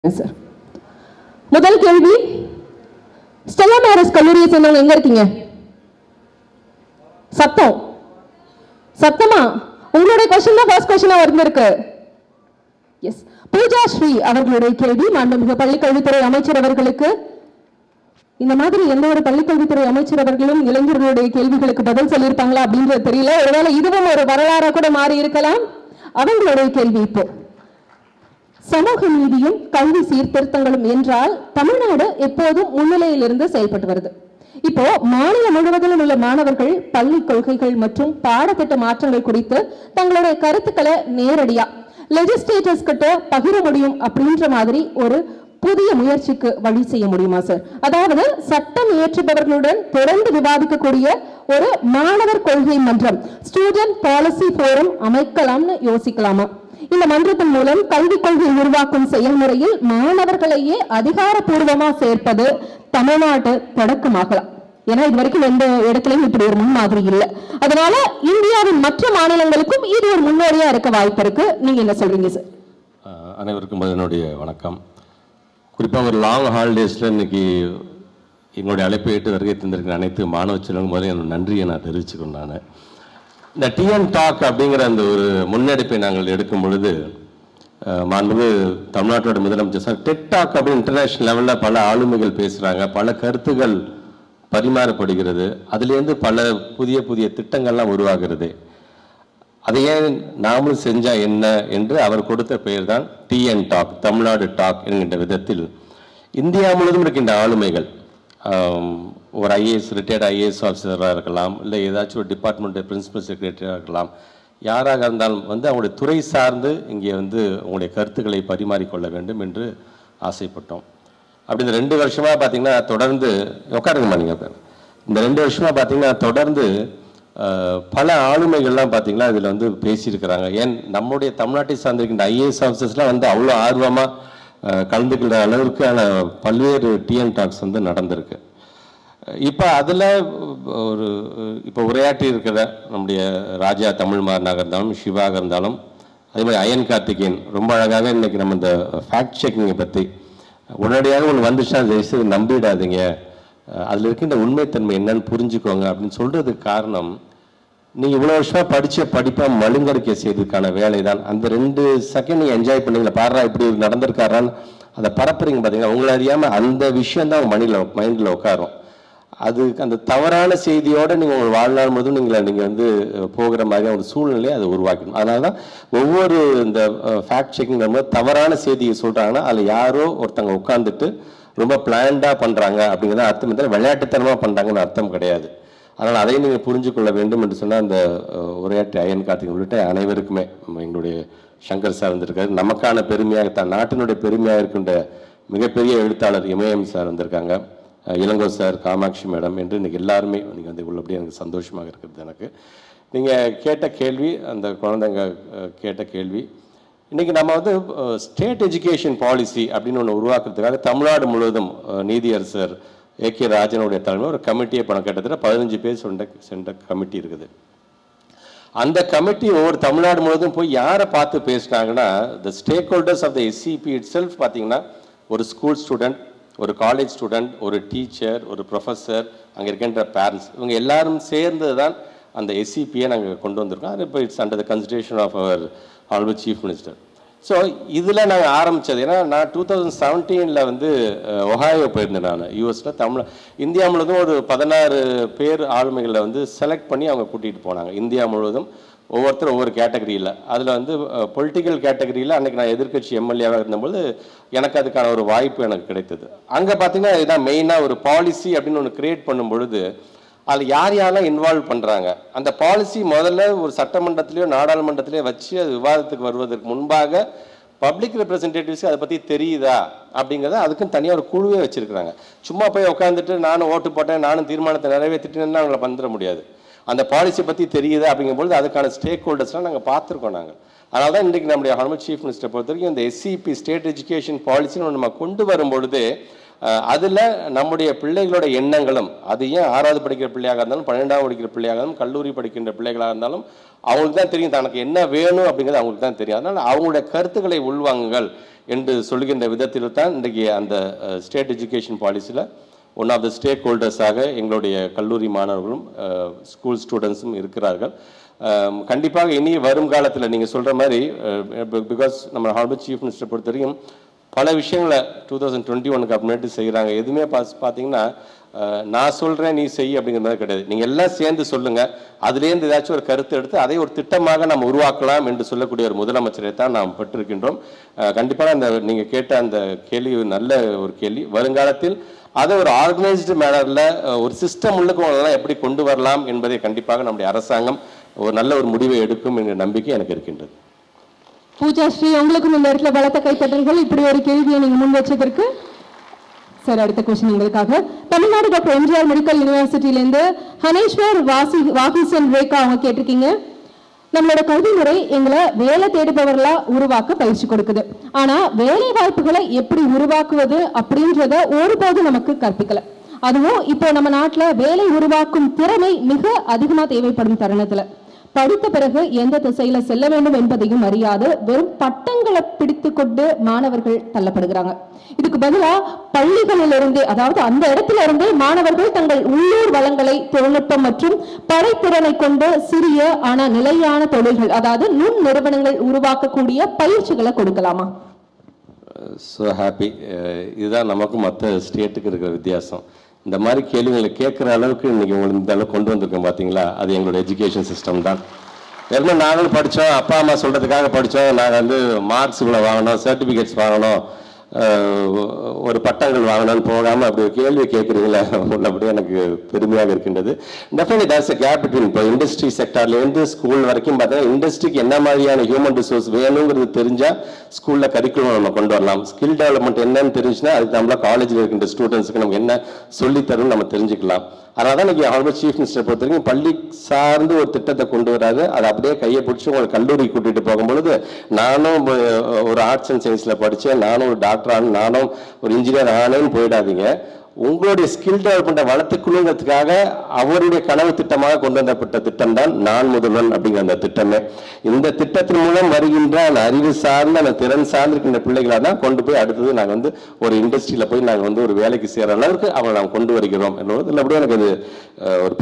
Sir, முதல் கேள்வி, Stella Mary's கல்லூரியை சேர்ந்தவங்க எங்க இருக்கீங்க? சத்தம் சத்தமா உங்களுடைய क्वेश्चन தான் ஃபர்ஸ்ட் क्वेश्चनா வந்திருக்கு. எஸ், பூஜா ஸ்ரீ அவர்களுடைய கேள்வி மாண்புமிகு பள்ளிக்கல்வித்துறை அமைச்சர் அவர்களுக்கு. இந்த மாதிரி எந்த ஒரு பள்ளிக்கல்வித்துறை அமைச்சர் அவர்களும் இளைஞர்களுடைய கேள்விகளுக்கு பதில் சொல்லியிருப்பாங்களா அப்படின்றது தெரியல. ஒருவேளை இதுவும் ஒரு வரலாறா கூட மாறி இருக்கலாம். அவங்களுடைய கேள்வி இப்போ, சமூக நீதியும் கல்வி சீர்திருத்தங்களும் என்றால் தமிழ்நாடு எப்போதும் முன்னிலையில் இருந்து செயல்பட்டு வருது. இப்போ மாநிலம் முழுவதிலும் உள்ள மாணவர்கள் பள்ளி கொள்கைகள் மற்றும் பாடத்திட்ட மாற்றங்கள் குறித்து தங்களுடைய கருத்துக்களை நேரடியா லெஜிஸ்லேட்டர்ஸ் கிட்ட பகிர முடியும் அப்படின்ற மாதிரி ஒரு புதிய முயற்சிக்கு வழி செய்ய முடியுமா சார்? அதாவது சட்டம் இயற்றுபவர்களுடன் தொடர்ந்து விவாதிக்கக்கூடிய ஒரு மாணவர் கொள்கை மன்றம், ஸ்டூடெண்ட் பாலிசி போரம் அமைக்கலாம்னு யோசிக்கலாமா? இந்த மன்றத்தின் மூலம் கல்விக் கொள்கை உருவாக்கும் செயல்முறையில் மாணவர்களையே அதிகாரப்பூர்வமா சேர்ப்பது தமிழ்நாட்டு தொடக்கமாகலாம். ஏன்னா இது வரைக்கும் எந்த இடத்துலயும் இப்படி ஒரு முன்மாதிரி இல்லை. அதனால இந்தியாவின் மற்ற மாநிலங்களுக்கும் இது ஒரு முன்னோடியா இருக்க வாய்ப்பு இருக்கு. நீங்க என்ன சொல்றீங்க சார்? அனைவருக்கும் என்னுடைய வணக்கம். குறிப்பாக ஒரு லாங் ஹாலிடேஸில் இன்னைக்கு என்னுடைய அழைப்பை ஏற்று வருகை தந்திருக்கிற அனைத்து மாணவ செல்வங்கள் முதல்ல என்னோட நன்றியை நான் தெரிவிச்சுக்கொண்டான். இந்த டிஎன் டாக் அப்படிங்கிற அந்த ஒரு முன்னெடுப்பை நாங்கள் எடுக்கும் பொழுது மாண்புமிகு தமிழ்நாட்டோட முதலமைச்சர் சார், டெட் டாக் அப்படின்னு இன்டர்நேஷ்னல் லெவலில் பல ஆளுமைகள் பேசுகிறாங்க, பல கருத்துக்கள் பரிமாறப்படுகிறது, அதுலேருந்து பல புதிய புதிய திட்டங்கள்லாம் உருவாகிறது. அதை ஏன் நாமளும் செஞ்சா என்ன என்று அவர் கொடுத்த பெயர் தான் டிஎன் டாக், தமிழ்நாடு டாக் என்கின்ற விதத்தில் இந்தியா முழுவதும் இருக்கின்ற ஆளுமைகள், ஒரு ஐஏஎஸ் ரிட்டையர்டு ஐஏஎஸ் ஆஃபீஸராக இருக்கலாம், இல்லை ஏதாச்சும் ஒரு டிபார்ட்மெண்ட் பிரின்சிபல் செக்ரட்டரியாக இருக்கலாம், யாராக இருந்தாலும் அவங்களுடைய துறை சார்ந்து இங்கே உங்களுடைய கருத்துக்களை பரிமாறிக்கொள்ள வேண்டும் என்று ஆசைப்பட்டோம். அப்படி இந்த 2 வருஷமாக பார்த்தீங்கன்னா தொடர்ந்து உட்காருங்கம்மா நீங்கள், இந்த 2 வருஷமாக பார்த்தீங்கன்னா தொடர்ந்து பல ஆளுமைகள்லாம் பார்த்தீங்கன்னா இதில் பேசியிருக்கிறாங்க. ஏன் நம்முடைய தமிழ்நாட்டை சார்ந்திருக்கின்ற ஐஏஎஸ் ஆஃபீஸர்ஸ்லாம் அவ்வளோ ஆர்வமாக கலந்துக்கிற அளவிற்கான பல்வேறு டிஎன் டாக்ஸ் நடந்திருக்கு. இப்போ அதில் இப்போ உரையாற்றி இருக்கிற நம்முடைய ராஜா தமிழ்மாறனாக இருந்தாலும், சிவாக இருந்தாலும், அதே மாதிரி அயன் கார்த்திகேயன் ரொம்ப அழகாக இன்றைக்கி நம்ம இந்த ஃபேக்ட் செக்கிங்கை பற்றி உடனடியாக ஒன்று வந்துச்சுன்னா தயவுசெய்து நம்பிடாதீங்க, அதில் இருக்கின்ற உண்மைத்தன்மை என்னன்னு புரிஞ்சுக்கோங்க அப்படின்னு சொல்கிறதுக்கு காரணம், நீங்கள் இவ்வளோ வருஷமாக படித்த படிப்பாக மழுங்கடிக்க செய்யறதுக்கான வேலை தான். அந்த 2 செகண்ட் நீங்கள் என்ஜாய் பண்ணீங்களா, பாடுறா இப்படி நடந்திருக்காரான்னு அதை பரப்புறீங்க பார்த்தீங்கன்னா, உங்களை அறியாமல் அந்த விஷயம் தான் உங்கள் மைண்டில் உட்காரும். அது அந்த தவறான செய்தியோடு நீங்கள் உங்கள் வாழ்நாள் முழுவதும் நீங்கள் போகிற மாதிரியான ஒரு சூழ்நிலையை அதை உருவாக்கணும். அதனால தான் ஒவ்வொரு இந்த ஃபேக்ட் செக்கிங் போது தவறான செய்தியை சொல்கிறாங்கன்னா அதில் யாரோ ஒருத்தங்க உட்காந்துட்டு ரொம்ப பிளான்டாக பண்ணுறாங்க அப்படிங்கிறத அர்த்தம் இல்லை, விளையாட்டுத்தனமாக பண்ணுறாங்கன்னு அர்த்தம் கிடையாது. அதனால் அதையும் நீங்கள் புரிஞ்சு கொள்ள வேண்டும் என்று சொன்னால் அந்த உரையாற்றி அயன் கார்த்திகேயன் உள்ளிட்ட அனைவருக்குமே எங்களுடைய சங்கர் சார் வந்திருக்காரு. நமக்கான பெருமையாக தான் நாட்டினுடைய பெருமையாக இருக்கின்ற மிகப்பெரிய எழுத்தாளர் இமயம் சார் வந்திருக்காங்க, இளங்கோ சார், காமாட்சி மேடம் என்று இன்றைக்கி எல்லாருமே நீங்கள் உள்ளபடியே எனக்கு சந்தோஷமாக இருக்கிறது. எனக்கு நீங்கள் கேட்ட கேள்வி, அந்த குழந்தைங்க கேட்ட கேள்வி, இன்றைக்கி நம்ம ஸ்டேட் எஜுகேஷன் பாலிசி அப்படின்னு ஒன்று உருவாக்குறதுக்காக தமிழ்நாடு முழுவதும் நீதியரசர் ஏகே ராஜனுடைய தலைமையில் ஒரு கமிட்டியை கிட்டத்தட்ட 15 பேர் சென்ற கமிட்டி இருக்குது. அந்த கமிட்டி ஒவ்வொரு தமிழ்நாடு முழுவதும் போய் யாரை பார்த்து பேசினாங்கன்னா, the stakeholders of the SCP itself பார்த்தீங்கன்னா, ஒரு ஸ்கூல் ஸ்டூடெண்ட், ஒரு காலேஜ் ஸ்டூடெண்ட், ஒரு டீச்சர், ஒரு ப்ரொஃபஸர், அங்கே இருக்கின்ற பேரண்ட்ஸ், இவங்க எல்லாரும் சேர்ந்து தான் அந்த எஸ்சிபியை நாங்கள் கொண்டு வந்திருக்கோம். அது இப்போ it's under the consideration of our already chief minister. So இதில் நாங்கள் ஆரம்பித்தது, ஏன்னா நான் 2017 ஒஹாயோ போயிருந்தேன். நான் யூஎஸில் இந்தியா முழுவதும் ஒரு 16 பேர் ஆளுமைகளை செலக்ட் பண்ணி அவங்க கூட்டிகிட்டு போனாங்க. இந்தியா முழுவதும் ஒவ்வொருத்தரும் ஒவ்வொரு கேட்டகரியில், அதில் பொலிட்டிக்கல் கேட்டகரியில் அன்றைக்கி நான் எதிர்கட்சி எம்எல்ஏவாக இருந்தபோது எனக்கு அதுக்கான ஒரு வாய்ப்பு எனக்கு கிடைத்தது. அங்கே பார்த்தீங்கன்னா இதுதான் மெயினாக ஒரு பாலிசி அப்படின்னு ஒன்று கிரியேட் பண்ணும் பொழுது அதில் யாரெல்லாம் இன்வால்வ் பண்ணுறாங்க, அந்த பாலிசி முதல்ல ஒரு சட்டமன்றத்திலேயோ நாடாளுமன்றத்திலேயோ வச்சு அது விவாதத்துக்கு வருவதற்கு முன்பாக பப்ளிக் ரெப்ரசன்டேட்டிவ்ஸ்க்கு அதை பற்றி தெரியுதா அப்படிங்கிறத அதுக்குன்னு தனியாக ஒரு குழுவே வச்சுருக்குறாங்க. சும்மா போய் உட்காந்துட்டு நானும் ஓட்டு போட்டேன், நானும் தீர்மானத்தை நிறைவேற்றிட்டேன்னு அவங்கள வந்துட முடியாது. அந்த பாலிசி பற்றி தெரியுதா அப்படிங்கும்போது அதுக்கான ஸ்டேக் ஹோல்டர்ஸ்லாம் நாங்கள் பார்த்துருக்கோம். அதனால தான் இன்றைக்கி நம்முடைய ஹானரபிள் சீஃப் மினிஸ்டர் பொறுத்த வரைக்கும் இந்த எஸ்சிபி ஸ்டேட் எஜுகேஷன் பாலிசின்னு நம்ம கொண்டு வரும்பொழுது அதில் நம்முடைய பிள்ளைகளோட எண்ணங்களும், அது ஏன் 6வது படிக்கிற பிள்ளையாக இருந்தாலும் 12வது படிக்கிற பிள்ளையாக இருந்தாலும் கல்லூரி படிக்கின்ற பிள்ளைகளாக இருந்தாலும் அவங்களுக்கு தான் தெரியும் தனக்கு என்ன வேணும் அப்படிங்கிறது அவங்களுக்கு தான் தெரியும். அதனால் அவங்களுடைய கருத்துக்களை உள்வாங்குங்கள். என்று சொல்கின்ற விதத்தில் தான் இன்றைக்கு அந்த ஸ்டேட் எஜுகேஷன் பாலிசியில் ஒன் ஆஃப் த ஸ்டேக் ஹோல்டர்ஸாக எங்களுடைய கல்லூரி மாணவர்களும் ஸ்கூல் ஸ்டூடெண்ட்ஸும் இருக்கிறார்கள். கண்டிப்பாக இனி வரும் காலத்தில் நீங்கள் சொல்கிற மாதிரி பிகாஸ் நம்ம ஹானரபிள் சீஃப் மினிஸ்டர் பொறுத்த வரைக்கும் பல விஷயங்களை 2021க்கு அப்புறமேட்டு செய்கிறாங்க. எதுவுமே பார்த்தீங்கன்னா நான் சொல்கிறேன் நீ செய் அப்படிங்கிற மாதிரி கிடையாது. நீங்கள் எல்லாம் சேர்ந்து சொல்லுங்கள், அதுலேருந்து ஏதாச்சும் ஒரு கருத்து எடுத்து அதை ஒரு திட்டமாக நம்ம உருவாக்கலாம் என்று சொல்லக்கூடிய ஒரு முதலமைச்சரை தான் நாம் பெற்றிருக்கின்றோம். கண்டிப்பாக அந்த நீங்கள் கேட்ட அந்த கேள்வி நல்ல ஒரு கேள்வி. வருங்காலத்தில் அதை ஒரு ஆர்கனைஸ்டு மேனரில் ஒரு சிஸ்டம் உள்ளுக்கு எப்படி கொண்டு வரலாம் என்பதை கண்டிப்பாக நம்முடைய அரசாங்கம் ஒரு நல்ல ஒரு முடிவை எடுக்கும் என்ற நம்பிக்கை எனக்கு இருக்கின்றது. பூஜா ஸ்ரீ, உங்களுக்கும் இந்த இடத்துல பலத்த கைத்தட்டல்கள். இப்படி ஒரு கேள்வியை நீங்க முன் வச்சதற்கு. சார், அடுத்த கொஸ்டின் உங்களுக்காக. தமிழ்நாடு டாக்டர் எம்ஜிஆர் மெடிக்கல் யூனிவர்சிட்டியிலேருந்து ஹனேஸ்வர் வாகிசன் ரேகா அவங்க கேட்டிருக்கீங்க. நம்மளோட கல்வி முறை எங்களை வேலை தேடுபவர்களா உருவாக்க பயிற்சி கொடுக்குது. ஆனா வேலை வாய்ப்புகளை எப்படி உருவாக்குவது அப்படின்றத ஒருபோது நமக்கு கற்பிக்கல. அதுவும் இப்போ நம்ம நாட்டுல வேலை உருவாக்கும் திறமை மிக அதிகமா தேவைப்படும் தருணத்துல படித்த பிறகு எந்த திசையில செல்ல வேண்டும் என்பதையும் அறியாது வெறும் பட்டங்களை பிடித்து கொண்டு மாணவர்கள் தள்ளப்படுகிறாங்க. இதுக்கு பதிலா பள்ளிகளிலிருந்தே, அதாவது அந்த இடத்துல இருந்தே மாணவர்கள் தங்கள் உள்ளூர் வளங்களை, தொழில்நுட்பம் மற்றும் படைத்திறனை கொண்டு சிறிய ஆனா நிலையான தொழில்கள், அதாவது நுண் நிறுவனங்கள் உருவாக்கக்கூடிய பயிற்சிகளை கொடுக்கலாமா? So happy. இதுதான் நமக்கும் மற்ற ஸ்டேட்டுக்கு இருக்கிற வித்தியாசம். இந்த மாதிரி கேள்விகளை கேட்குற அளவுக்கு இன்றைக்கி உங்களுக்கு இந்த அளவுக்கு கொண்டு வந்திருக்கோம் பார்த்தீங்களா, அது எங்களோட எஜுகேஷன் சிஸ்டம் தான். ஏற்கனவே நாங்களும் படித்தோம், அப்பா அம்மா சொல்கிறதுக்காக படித்தோம். நாங்கள் மார்க்ஸுகளை வாங்கணும், சர்டிஃபிகேட்ஸ் வாங்கணும், ஒரு பட்டங்கள் வாங்கணும்னு போகாமல் அப்படி ஒரு கேள்வி கேட்குறீங்களா, அப்படியே எனக்கு பெருமையாக இருக்கின்றது. Definitely there's a gap between இப்போ இண்டஸ்ட்ரி செக்டார்லேருந்து ஸ்கூல் வரைக்கும் பார்த்தீங்கன்னா இண்டஸ்ட்ரிக்கு என்ன மாதிரியான ஹியூமன் ரிசோர்ஸ் வேணுங்கிறது தெரிஞ்சால் ஸ்கூலில் கரிக்குலம் நம்ம கொண்டு வரலாம். ஸ்கில் டெவலப்மெண்ட் என்னன்னு தெரிஞ்சுன்னா அதுக்கு நம்மள காலேஜில் இருக்கின்ற ஸ்டூடெண்ட்ஸுக்கு நம்ம என்ன சொல்லித்தரணும் நம்ம தெரிஞ்சுக்கலாம். அதனால தான் இன்றைக்கி ஹானரபிள் சீஃப் மினிஸ்டர் பொறுத்த வரைக்கும் பள்ளி சார்ந்து ஒரு திட்டத்தை கொண்டு வராது. அதை அப்படியே கையை பிடிச்சி உங்களை கல்லூரிக்கு கூட்டிகிட்டு போகும்பொழுது, நானும் ஒரு ஆர்ட்ஸ் அண்ட் சயின்ஸில் படித்தேன், நானும் ஒரு டாக்டர் ஆனேன், நானும் ஒரு இன்ஜினியர் ஆனேன்னு போயிடாதீங்க. உங்களுடைய ஸ்கில் டெவலப்மெண்ட்டை வளர்த்துக்கணுங்கிறதுக்காக அவருடைய கனவு திட்டமாக கொண்டு வந்தப்பட்ட திட்டம் தான் நான் முதல்வன் அப்படிங்கிற அந்த திட்டமே. இந்த திட்டத்தின் மூலம் வருகின்ற அந்த அறிவு சார்ந்த அந்த திறன் சார்ந்து இருக்கின்ற பிள்ளைகளாக தான் கொண்டு போய் அடுத்தது நாங்கள் ஒரு இண்டஸ்ட்ரியில் போய் நாங்கள் ஒரு வேலைக்கு சேர அளவுக்கு அவங்களை நாங்கள் கொண்டு வருகிறோம் என்பது இல்லை. அப்படியே எனக்கு அது ஒரு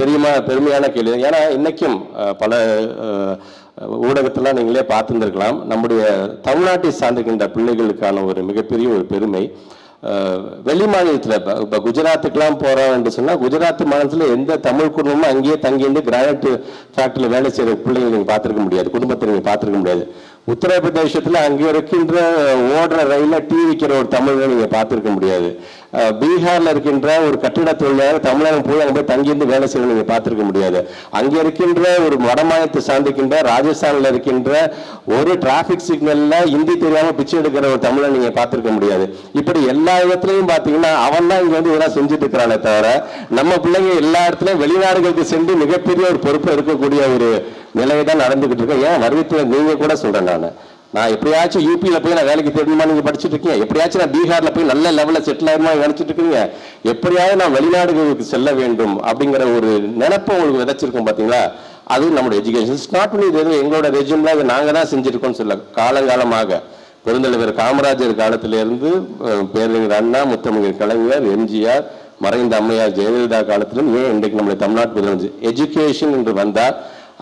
பெருமையான கேள்வி. ஏன்னா இன்னைக்கும் பல ஊடகத்தெல்லாம் நீங்களே பார்த்துருந்துருக்கலாம், நம்முடைய தமிழ்நாட்டை சார்ந்திருக்கின்ற பிள்ளைகளுக்கான ஒரு மிகப்பெரிய ஒரு பெருமை. வெளி மாநிலத்தில் இப்போ குஜராத்துக்கெலாம் போகிறோம் என்று சொன்னால், குஜராத் மாநிலத்தில் எந்த தமிழ் குடும்பமும் அங்கேயே தங்கியிருந்து கிரானைட் ஃபேக்டரியில் வேலை செய்கிற பிள்ளைங்க நீங்கள் பார்த்துருக்க முடியாது, குடும்பத்தை நீங்கள் பார்த்துருக்க முடியாது. உத்தரப்பிரதேசத்தில் அங்கே இருக்கின்ற ஓடுற ரயிலில் டீ விற்கிற ஒரு தமிழை நீங்கள் பார்த்துருக்க முடியாது. பீகாரில் இருக்கின்ற ஒரு கட்டிட தொழிலாளர் தமிழகம் போய் அங்கே போய் தங்கியிருந்து வேலை செய்யணும் நீங்கள் பார்த்துருக்க முடியாது. அங்கே இருக்கின்ற ஒரு வடமாநிலத்தை சார்ந்திருக்கின்ற ராஜஸ்தானில் இருக்கின்ற ஒரு டிராஃபிக் சிக்னலில் ஹிந்தி தெரியாமல் பிச்சை எடுக்கிற ஒரு தமிழை நீங்கள் பார்த்துருக்க முடியாது. இப்படி எல்லா இடத்துலையும் பார்த்தீங்கன்னா அவன் தான் இங்கே இதெல்லாம் செஞ்சுட்டு இருக்கிறானே தவிர, நம்ம பிள்ளைங்க எல்லா இடத்துலையும் வெளிநாடுகளுக்கு சென்று மிகப்பெரிய ஒரு பொறுப்பை இருக்கக்கூடிய ஒரு நிலையை தான் நடந்துகிட்டு இருக்கேன். ஏன் வருகத்தில் நீங்கள் கூட சொல்கிறேன், நான் எப்படியாச்சும் யூபியில் போய் நான் வேலைக்கு தேடணுமா நீங்கள் படிச்சுட்டு இருக்கீங்க, எப்படியாச்சும் நான் பீகாரில் போய் நல்ல லெவலில் செட்டில் ஆகிடுமா நினச்சிட்டு இருக்கீங்க, எப்படியாவது நான் வெளிநாடுகளுக்கு செல்ல வேண்டும் அப்படிங்கிற ஒரு நினைப்பை உங்களுக்கு விதைச்சிருக்கோம் பார்த்தீங்களா. அது நம்மளுடைய எஜுகேஷன். இட்ஸ் நாட் ஒன்லி இது எங்களோட ரெஜியூமில் அது நாங்கள் தான் செஞ்சுருக்கோம்னு சொல்ல. காலங்காலமாக பெருந்தலைவர் காமராஜர் காலத்திலிருந்து பேரறிஞர் அண்ணா, முத்தமிழர் கலைஞர், எம்ஜிஆர், மறைந்த அம்மையார் ஜெயலலிதா காலத்திலும் ஏன் இன்றைக்கு நம்முடைய தமிழ்நாட்டு முதலமைச்சர் எஜுகேஷன் என்று வந்தால்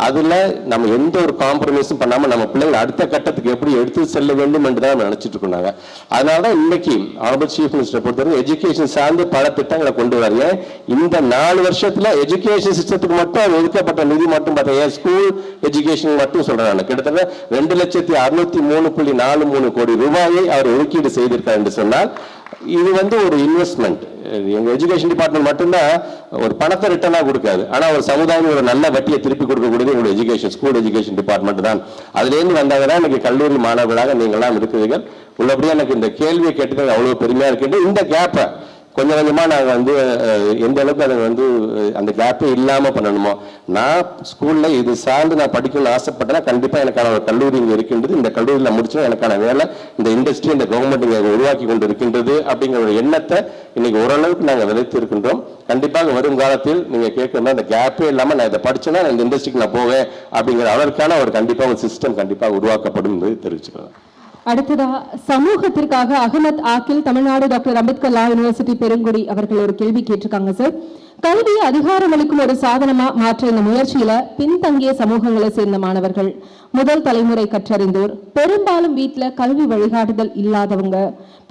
அதில் நம்ம எந்த ஒரு காம்ப்ரமைஸும் பண்ணாமல் நம்ம பிள்ளைங்களை அடுத்த கட்டத்துக்கு எப்படி எடுத்து செல்ல வேண்டும் என்று தான் நம்ம நினச்சிட்டு இருக்கோங்க. அதனால தான் இன்னைக்கு ஆனரபிள் சீஃப் மினிஸ்டர் பொறுத்தவரை எஜுகேஷன் சார்ந்து பல திட்டங்களை கொண்டு வராங்க. இந்த 4 வருஷத்தில் எஜுகேஷன் சிஸ்டத்துக்கு மட்டும் ஒதுக்கப்பட்ட நிதி மட்டும் பார்த்தீங்க, ஸ்கூல் எஜுகேஷன் மட்டும் சொல்கிறேன், கிட்டத்தட்ட 2,603.43 கோடி ரூபாயை அவர் ஒதுக்கீடு செய்திருக்கார் என்று சொன்னால் இது ஒரு இன்வெஸ்ட்மெண்ட். எங்கள் எஜுகேஷன் டிபார்ட்மெண்ட் மட்டும்தான் ஒரு பணத்தை ரிட்டர்னாக கொடுக்காது, ஆனால் ஒரு சமுதாயம் ஒரு நல்ல வட்டியை திருப்பி கொடுக்கக்கூடியது எங்களுடைய எஜுகேஷன், ஸ்கூல் எஜுகேஷன் டிபார்ட்மெண்ட் தான். அதுலேருந்து வந்தாங்க தான் எனக்கு கல்லூரி மாணவர்களாக நீங்களாம் இருக்கிறீர்கள். உள்ளபடியே எனக்கு இந்த கேள்வியை கேட்டது அவ்வளோ பெருமையாக இருக்கின்ற. இந்த கேப்பை கொஞ்சம் கொஞ்சமாக நாங்கள் எந்த அளவுக்கு அதை அந்த கேப்பே இல்லாமல் பண்ணணுமோ, நான் ஸ்கூலில் இது சார்ந்து நான் படிக்கணும்னு ஆசைப்பட்டேன்னா கண்டிப்பாக எனக்கான ஒரு கல்லூரி இங்கே இருக்கின்றது, இந்த கல்லூரியில் முடிச்சா எனக்கான வேலை இந்த இண்டஸ்ட்ரி இந்த கவர்மெண்ட் இங்கே உருவாக்கி கொண்டு இருக்கின்றது அப்படிங்கிற ஒரு எண்ணத்தை இன்னைக்கு ஓரளவுக்கு நாங்கள் விதைத்து இருக்கின்றோம். கண்டிப்பாக வரும் காலத்தில் நீங்கள் கேட்கணும், அந்த கேப்பே இல்லாமல் நான் இதை படிச்சேன்னா இந்த இண்டஸ்ட்ரிக்கு நான் போவேன் அப்படிங்கிற அதற்கான ஒரு கண்டிப்பாக ஒரு சிஸ்டம் கண்டிப்பாக உருவாக்கப்படும் என்பதை தெரிவிச்சுக்கலாம். அடுத்ததா சமூகத்திற்காக Ahmed Aqil Tamil Nadu doctor Ambedkar law university Perungudi அவர்கள் ஒரு கேள்வி கேட்டிருக்காங்க சார். கல்வியை அதிகாரம் அளிக்கும் ஒரு சாதனமா மாற்ற இந்த முயற்சியில பின்தங்கிய சமூகங்களை சேர்ந்த மாணவர்கள், முதல் தலைமுறை கற்றறிந்தோர், பெரும்பாலும் வீட்டுல கல்வி வழிகாட்டுதல் இல்லாதவங்க,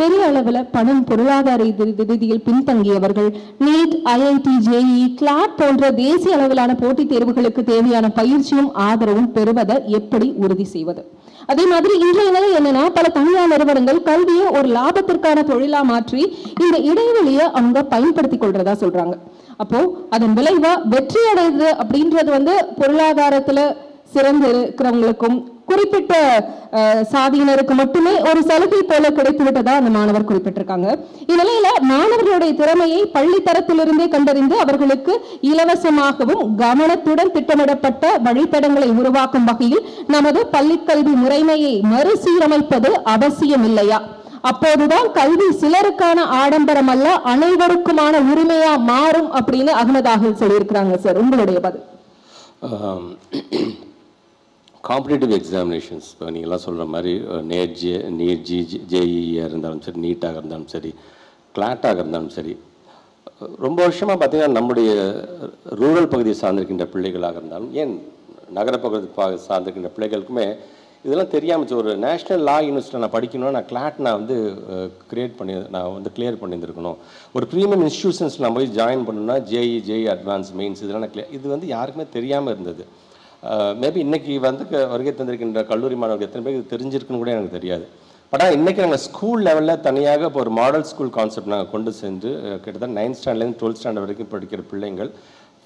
பெரிய அளவுல பணம் பொருளாதார ரீதியில் பின்தங்கியவர்கள், நீட், IIT, JEE, கிளாட் போன்ற தேசிய அளவிலான போட்டித் தேர்வுகளுக்கு தேவையான பயிற்சியும் ஆதரவும் பெறுவதை எப்படி உறுதி செய்வது? அதே மாதிரி இன்றைய நிலை என்னன்னா, பல தனியார் நிறுவனங்கள் கல்வியை ஒரு லாபத்திற்கான தொழிலா மாற்றி இந்த இடைவெளியை அவங்க பயன்படுத்திக் கொள்றதா சொல்றாங்க. அப்போ அதன் விளைவா வெற்றி அடைது அப்படின்றது பொருளாதாரத்துல சிறந்து இருக்கிறவங்களுக்கும் குறிப்பிட்ட சாதியினருக்கு மட்டுமே ஒரு சலுகை போல கிடைத்து விட்டதா அந்த மாணவர் குறிப்பிட்டிருக்காங்க. இந்நிலையில மாணவர்களுடைய திறமையை பள்ளி தரத்திலிருந்தே கண்டறிந்து அவர்களுக்கு இலவசமாகவும் கவனத்துடன் திட்டமிடப்பட்ட வழித்தடங்களை உருவாக்கும் வகையில் நமது பள்ளிக்கல்வி முறைமையை மறுசீரமைப்பது அவசியம் இல்லையா? அப்போதுதான் கல்வி சிலருக்கான ஆடம்பரம் அல்ல, அனைவருக்குமான உரிமையா மாறும் அப்படின்னு அகமது ஆகில் சொல்லியிருக்கிறாங்க சார். உங்களுடைய பதில். காம்படிட்டிவ் எக்ஸாமினேஷன்ஸ் இப்போ நீங்கள்லாம் சொல்கிற மாதிரி நீட் ஜேஇயாக இருந்தாலும் சரி, நீட்டாக இருந்தாலும் சரி, கிளாட்டாக இருந்தாலும் சரி, ரொம்ப வருஷமாக பார்த்திங்கன்னா நம்முடைய ரூரல் பகுதியை சார்ந்திருக்கின்ற பிள்ளைகளாக இருந்தாலும், ஏன் நகரப்பகுதி சார்ந்திருக்கின்ற பிள்ளைகளுக்குமே இதெல்லாம் தெரியாமல் ஒரு நேஷ்னல் லா யூனிவர்சிட்டியில் நான் படிக்கணும்னா நான் கிளாட் நான் கிளியர் பண்ணியிருந்துருக்கணும். ஒரு ப்ரீமியம் இன்ஸ்டியூஷன்ஸ் நான் போய் ஜாயின் பண்ணணும்னா ஜேஇ அட்வான்ஸ் மெயின்ஸ் இதெல்லாம் நான் கிளியர், இது யாருக்குமே தெரியாமல் இருந்தது. மேபி இன்றைக்கி வருகை தந்திருக்கின்ற கல்லூரி மாணவர்கள் எத்தனை பேருக்கு தெரிஞ்சிருக்குன்னு கூட எனக்கு தெரியாது. பட் ஆனால் இன்றைக்கி நாங்கள் ஸ்கூல் லெவலில் தனியாக இப்போ ஒரு மாடல் ஸ்கூல் கான்செப்ட் நாங்கள் கொண்டு சென்று கிட்டத்தட்ட 9th ஸ்டாண்டர்ட்லேருந்து 12th ஸ்டாண்டர்ட் வரைக்கும் படிக்கிற பிள்ளைங்கள்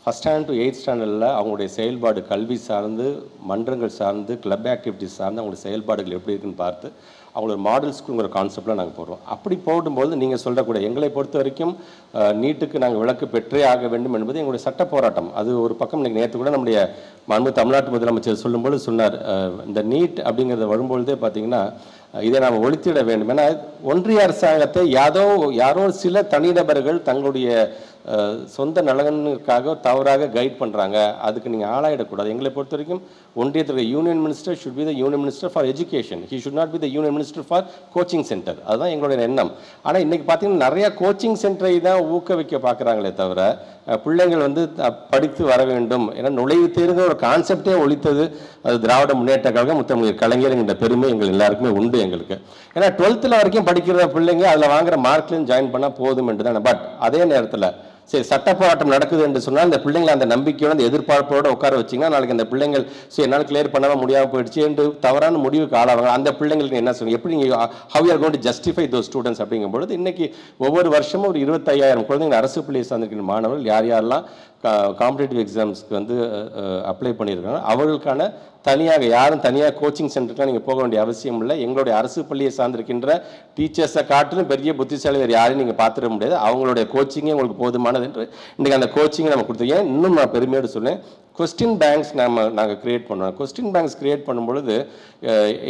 1st ஸ்டாண்டர்ட் to 8th ஸ்டாண்டர்டில் அவங்களுடைய செயல்பாடு கல்வி சார்ந்து, மன்றங்கள் சார்ந்து, கிளப் ஆக்டிவிட்டிஸ் சார்ந்து அவங்களுடைய செயல்பாடுகள் எப்படி இருக்குன்னு பார்த்து அவங்களோட மாடல் ஸ்கூலுங்கிற கான்செப்டில் நாங்கள் போடுறோம். அப்படி போடும்போது நீங்கள் சொல்லக்கூடிய எங்களை பொறுத்த வரைக்கும் நீட்டுக்கு நாங்கள் விலக்கு பெற்றே ஆக வேண்டும் என்பது எங்களுடைய சட்ட போராட்டம். அது ஒரு பக்கம் இன்றைக்கி நேற்று கூட நம்முடைய மாண்பு தமிழ்நாட்டு முதலமைச்சர் சொல்லும்போது சொன்னார், இந்த நீட் அப்படிங்கிறத வரும்பொழுதே பார்த்திங்கன்னா இதை நாம் ஒழித்திட வேண்டும். ஏன்னா ஒன்றிய அரசாங்கத்தை யாரோ சில தனிநபர்கள் தங்களுடைய சொந்த நலனுக்காக தவறாக கைட் பண்ணுறாங்க, அதுக்கு நீங்கள் ஆளாயிடக்கூடாது. எங்களை பொறுத்த வரைக்கும் ஒன்றியத்தில் union minister should be the union minister for education, he should not be the union minister for coaching centre. அதுதான் எங்களுடைய எண்ணம். ஆனால் இன்றைக்கி பார்த்தீங்கன்னா நிறையா கோச்சிங் சென்டரை தான் ஊக்குவிக்க பார்க்குறாங்களே தவிர பிள்ளைங்கள் படித்து வர வேண்டும். ஏன்னா நுழைவுத் தேர்வுங்கிற ஒரு கான்செப்டே ஒழித்தது அது திராவிட முன்னேற்ற கழகம், முத்தமிழ் கலைஞர் என்ற பெருமை எங்கள் எல்லாருக்குமே உண்டு எங்களுக்கு. ஏன்னா 12th வரைக்கும் படிக்கிற பிள்ளைங்க அதில் வாங்குற மார்க்லையும் ஜாயின் பண்ணால் போதும் என்று தானே. பட் அதே நேரத்தில் சரி சட்ட போராட்டம் நடக்குது என்று சொன்னால் அந்த பிள்ளைங்களை அந்த நம்பிக்கையோட அந்த எதிர்பார்ப்போடு உட்கார வச்சிங்கன்னா நாளைக்கு அந்த பிள்ளைங்கள் சரி என்னால் கிளியர் பண்ணாமல் முடியாமல் போயிடுச்சு என்று தவறான முடிவுக்கு ஆளாவாங்க. அந்த பிள்ளைங்களுக்கு என்ன சொல்லுங்கள், எப்படி நீங்கள் how you are going to justify those students அப்படிங்கும்பொழுது இன்றைக்கி ஒவ்வொரு வருஷமும் ஒரு 25,000 குழந்தைங்க அரசு பள்ளியை சார்ந்திருக்கிற மாணவர்கள் யாரெல்லாம் காம்படிட்டிவ் எக்ஸாம்ஸ்க்கு அப்ளை பண்ணியிருக்காங்க அவர்களுக்கான தனியாக யாரும் தனியாக கோச்சிங் சென்டருக்குலாம் நீங்கள் போக வேண்டிய அவசியம் இல்லை. எங்களுடைய அரசு பள்ளியை சார்ந்திருக்கின்ற டீச்சர்ஸை காட்டிலும் பெரிய புத்திசாலி வேறு யாரையும் நீங்கள் பார்த்துட முடியாது. அவங்களுடைய கோச்சிங்கே உங்களுக்கு போதுமானது என்று இன்றைக்கி அந்த கோச்சிங்கை நம்ம கொடுத்துருக்கேன். இன்னும் நான் பெருமையோடு சொன்னேன், கொஸ்டின் பேங்க்ஸ் நாங்கள் கிரியேட் பண்ணுவோம். கொஸ்டின் பேங்க்ஸ் கிரியேட் பண்ணும்பொழுது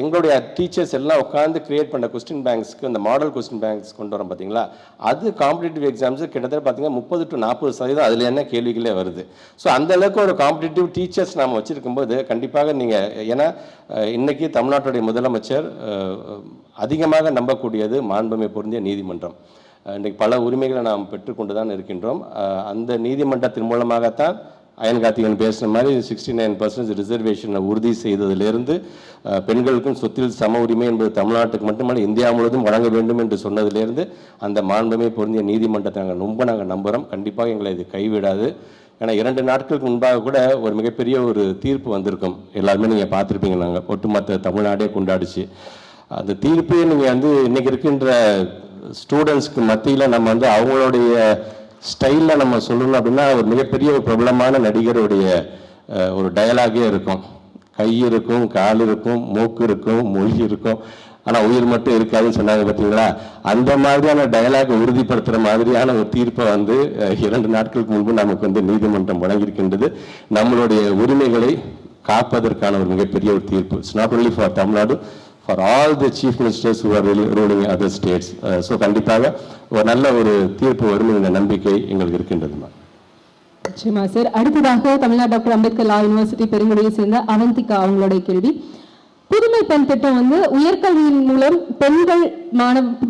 எங்களுடைய டீச்சர்ஸ் எல்லாம் உட்காந்து கிரியேட் பண்ண கொஸ்டின் பேங்க்ஸ்க்கு இந்த மாடல் கொஸ்டின் பேங்க்ஸ் கொண்டு வரோம் பார்த்தீங்களா, அது காம்படிட்டிவ் எக்ஸாம்ஸு கிட்டத்தட்ட பார்த்தீங்கன்னா 30 to 40% அதில் என்ன கேள்விகளே வருது. ஸோ அந்தளவுக்கு ஒரு காம்படிட்டிவ் டீச்சர்ஸ் நாம் வச்சுருக்கும்போது கண்டிப்பாக நீங்கள், ஏன்னா இன்றைக்கி தமிழ்நாட்டுடைய முதலமைச்சர் அதிகமாக நம்பக்கூடியது மாண்புமை பொருந்திய நீதிமன்றம். இன்றைக்கு பல உரிமைகளை நாம் பெற்றுக்கொண்டு தான் இருக்கின்றோம். அந்த நீதிமன்றத்தின் மூலமாகத்தான் அயன் கார்த்திகன் பேசுன மாதிரி 69% ரிசர்வேஷனை உறுதி செய்ததிலிருந்து பெண்களுக்கும் சொத்தில் சம உரிமை என்பது தமிழ்நாட்டுக்கு மட்டுமல்ல இந்தியா முழுவதும் வழங்க வேண்டும் என்று சொன்னதிலிருந்து அந்த மாண்புமை பொருந்திய நீதிமன்றத்தை நாங்கள் நம்புகிறோம். கண்டிப்பாக எங்களை இது கைவிடாது. ஏன்னா 2 நாட்களுக்கு முன்பாக கூட ஒரு மிகப்பெரிய ஒரு தீர்ப்பு வந்திருக்கும், எல்லாருமே நீங்கள் பார்த்துருப்பீங்க. நாங்கள் ஒட்டுமொத்த தமிழ்நாடே கொண்டாடிச்சு. அந்த தீர்ப்பே நீங்கள் இன்றைக்கி இருக்கின்ற ஸ்டூடெண்ட்ஸ்க்கு மத்தியில் நம்ம அவங்களுடைய ஸ்டைலில் நம்ம சொல்லணும் அப்படின்னா ஒரு மிகப்பெரிய ஒரு பிரபலமான நடிகருடைய ஒரு டயலாகே இருக்கும். கை இருக்கும், கால் இருக்கும், மூக்கு இருக்கும், மொழி இருக்கும், ஆனால் உயிர் மட்டும் இருக்காதுன்னு சொன்னாங்க பார்த்தீங்களா. அந்த மாதிரியான டயலாகை உறுதிப்படுத்துகிற மாதிரியான ஒரு தீர்ப்பை 2 நாட்களுக்கு முன்பு நமக்கு நீதிமன்றம் வழங்கியிருக்கின்றது. நம்மளுடைய உரிமைகளை காப்பதற்கான ஒரு மிகப்பெரிய ஒரு தீர்ப்பு. It's not only for Tamil Nadu, for all the chief ministers who are ruling other states. So கண்டிப்பாக ஒரு நல்ல ஒரு தீர்ப்பு வரும் என்ற நம்பிக்கை எங்களுக்கு இருக்கின்றதுமா. நிச்சயமா சார். அடுத்ததாக Tamil Nadu doctor Ambedkar law university பெருங்குடியை சேர்ந்த அவந்திகா அவங்களுடைய கேள்வி, புதுமை பெண் திட்டம் வந்து உயர்கல்வியின் மூலம் பெண்கள்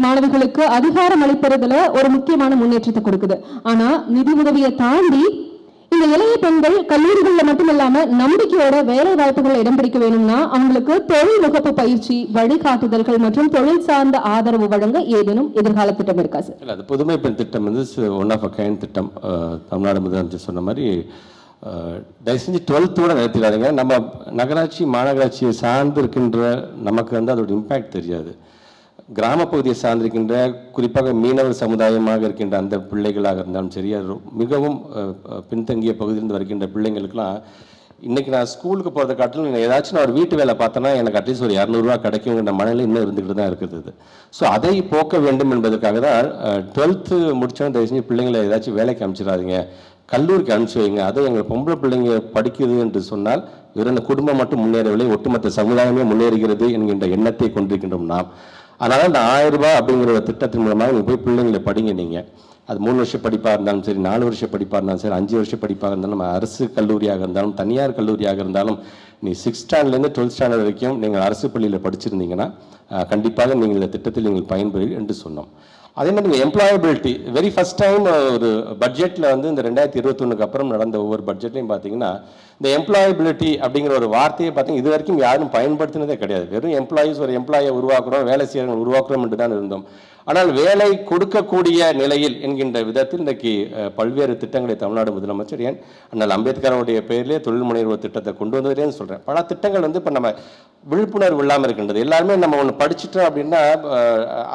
மாணவிகளுக்கு அதிகாரம் அளிப்பதுல ஒரு முக்கியமான முன்னேற்றத்தை கொடுக்குது. ஆனா நிதி உதவியை தாண்டி இந்த இளைய பெண்கள் கல்லூரிகள்ல மட்டும் இல்லாம நம்பிக்கையோட வேலை வாய்ப்புகள் இடம் பிடிக்க வேணும்னா அவங்களுக்கு தொழில் முகப்பு பயிற்சி, வழிகாட்டுதல்கள் மற்றும் தொழில் சார்ந்த ஆதரவு வழங்க ஏதேனும் எதிர்கால திட்டம் இருக்கா சார்? இல்லை, அது புதுமை பெண் திட்டம் வந்து ஒன் ஆஃப் அ கைண்ட் திட்டம். தமிழ்நாடு முதலமைச்சர் சொன்ன மாதிரி தயவு செஞ்சு 12th நிறுத்திடாதீங்க. நம்ம நகராட்சி மாநகராட்சியை சார்ந்து இருக்கின்ற நமக்கு வந்து அதோட இம்பேக்ட் தெரியாது. கிராமப்பகுதியை சார்ந்திருக்கின்ற குறிப்பாக மீனவர் சமுதாயமாக இருக்கின்ற அந்த பிள்ளைகளாக இருந்தாலும் சரி, மிகவும் பின்தங்கிய பகுதியிலிருந்து வருகின்ற பிள்ளைங்களுக்கெல்லாம் இன்றைக்கி நான் ஸ்கூலுக்கு போகிறத காட்டிலும் ஏதாச்சும் நான் ஒரு வீட்டு வேலை பார்த்தேன்னா எனக்கு அட்லீஸ்ட் ஒரு 200 கிடைக்குங்கிற மனநிலை இன்னும் இருந்துக்கிட்டு தான் இருக்குது. ஸோ அதை போக்க வேண்டும் என்பதற்காக தான் 12th முடித்தோன்னு தயவு செஞ்சு பிள்ளைங்களை ஏதாச்சும் வேலைக்கு அனுப்பிச்சிடாதீங்க, கல்லூரிக்கு அனுப்பிச்சி வைங்க. அதை எங்கள் பொம்பளை பிள்ளைங்க படிக்குது என்று சொன்னால் வெறும் அந்த குடும்பம் மட்டும் முன்னேறவில்லை, ஒட்டுமொத்த சமுதாயமே முன்னேறுகிறது என்கின்ற எண்ணத்தை கொண்டிருக்கின்றோம் நாம். அதனால் இந்த 1000 ரூபாய் அப்படிங்கிற ஒரு திட்டத்தின் மூலமாக நீங்கள் போய் பிள்ளைங்களை படிங்க. நீங்கள் அது 3 வருஷ படிப்பாக இருந்தாலும் சரி, 4 வருஷ படிப்பாக இருந்தாலும் சரி, 5 வருஷ படிப்பாக இருந்தாலும், நம்ம அரசு கல்லூரியாக இருந்தாலும் தனியார் கல்லூரியாக இருந்தாலும், நீ 6th ஸ்டாண்டர்ட்லேருந்து 12th ஸ்டாண்டர்ட் வரைக்கும் நீங்கள் அரசு பள்ளியில் படிச்சிருந்தீங்கன்னா கண்டிப்பாக நீங்கள் இந்த திட்டத்தில் நீங்கள் பயன்பெறும் என்று சொன்னோம். அதே மாதிரி நீங்கள் எம்ப்ளாயபிலிட்டி வெரி ஃபர்ஸ்ட் டைம் ஒரு பட்ஜெட்டில் வந்து இந்த 2021 அப்புறம் நடந்த ஒவ்வொரு பட்ஜெட்லையும் பார்த்தீங்கன்னா இந்த எம்ப்ளாயபிலிட்டி அப்படிங்கிற ஒரு வார்த்தையை பார்த்தீங்கன்னா இது வரைக்கும் யாரும் பயன்படுத்தினதே கிடையாது. வெறும் எம்ப்ளாயீஸ், ஒரு எம்ப்ளாயை உருவாக்குறோம், வேலை செய்கிறவங்க உருவாக்குறோம் என்று தான் இருந்தோம். ஆனால் வேலை கொடுக்கக்கூடிய நிலையில் என்கின்ற விதத்தில் இன்றைக்கு பல்வேறு திட்டங்களை தமிழ்நாடு முதலமைச்சர், ஏன் அண்ணல் அம்பேத்கருடைய பெயரிலே தொழில் முனைவோர் திட்டத்தை கொண்டு வந்ததுலேன்னு சொல்கிறேன். பல திட்டங்கள் வந்து இப்போ நம்ம விழிப்புணர்வு இல்லாமல் இருக்கின்றது. எல்லாருமே நம்ம ஒன்று படிச்சுட்டோம் அப்படின்னா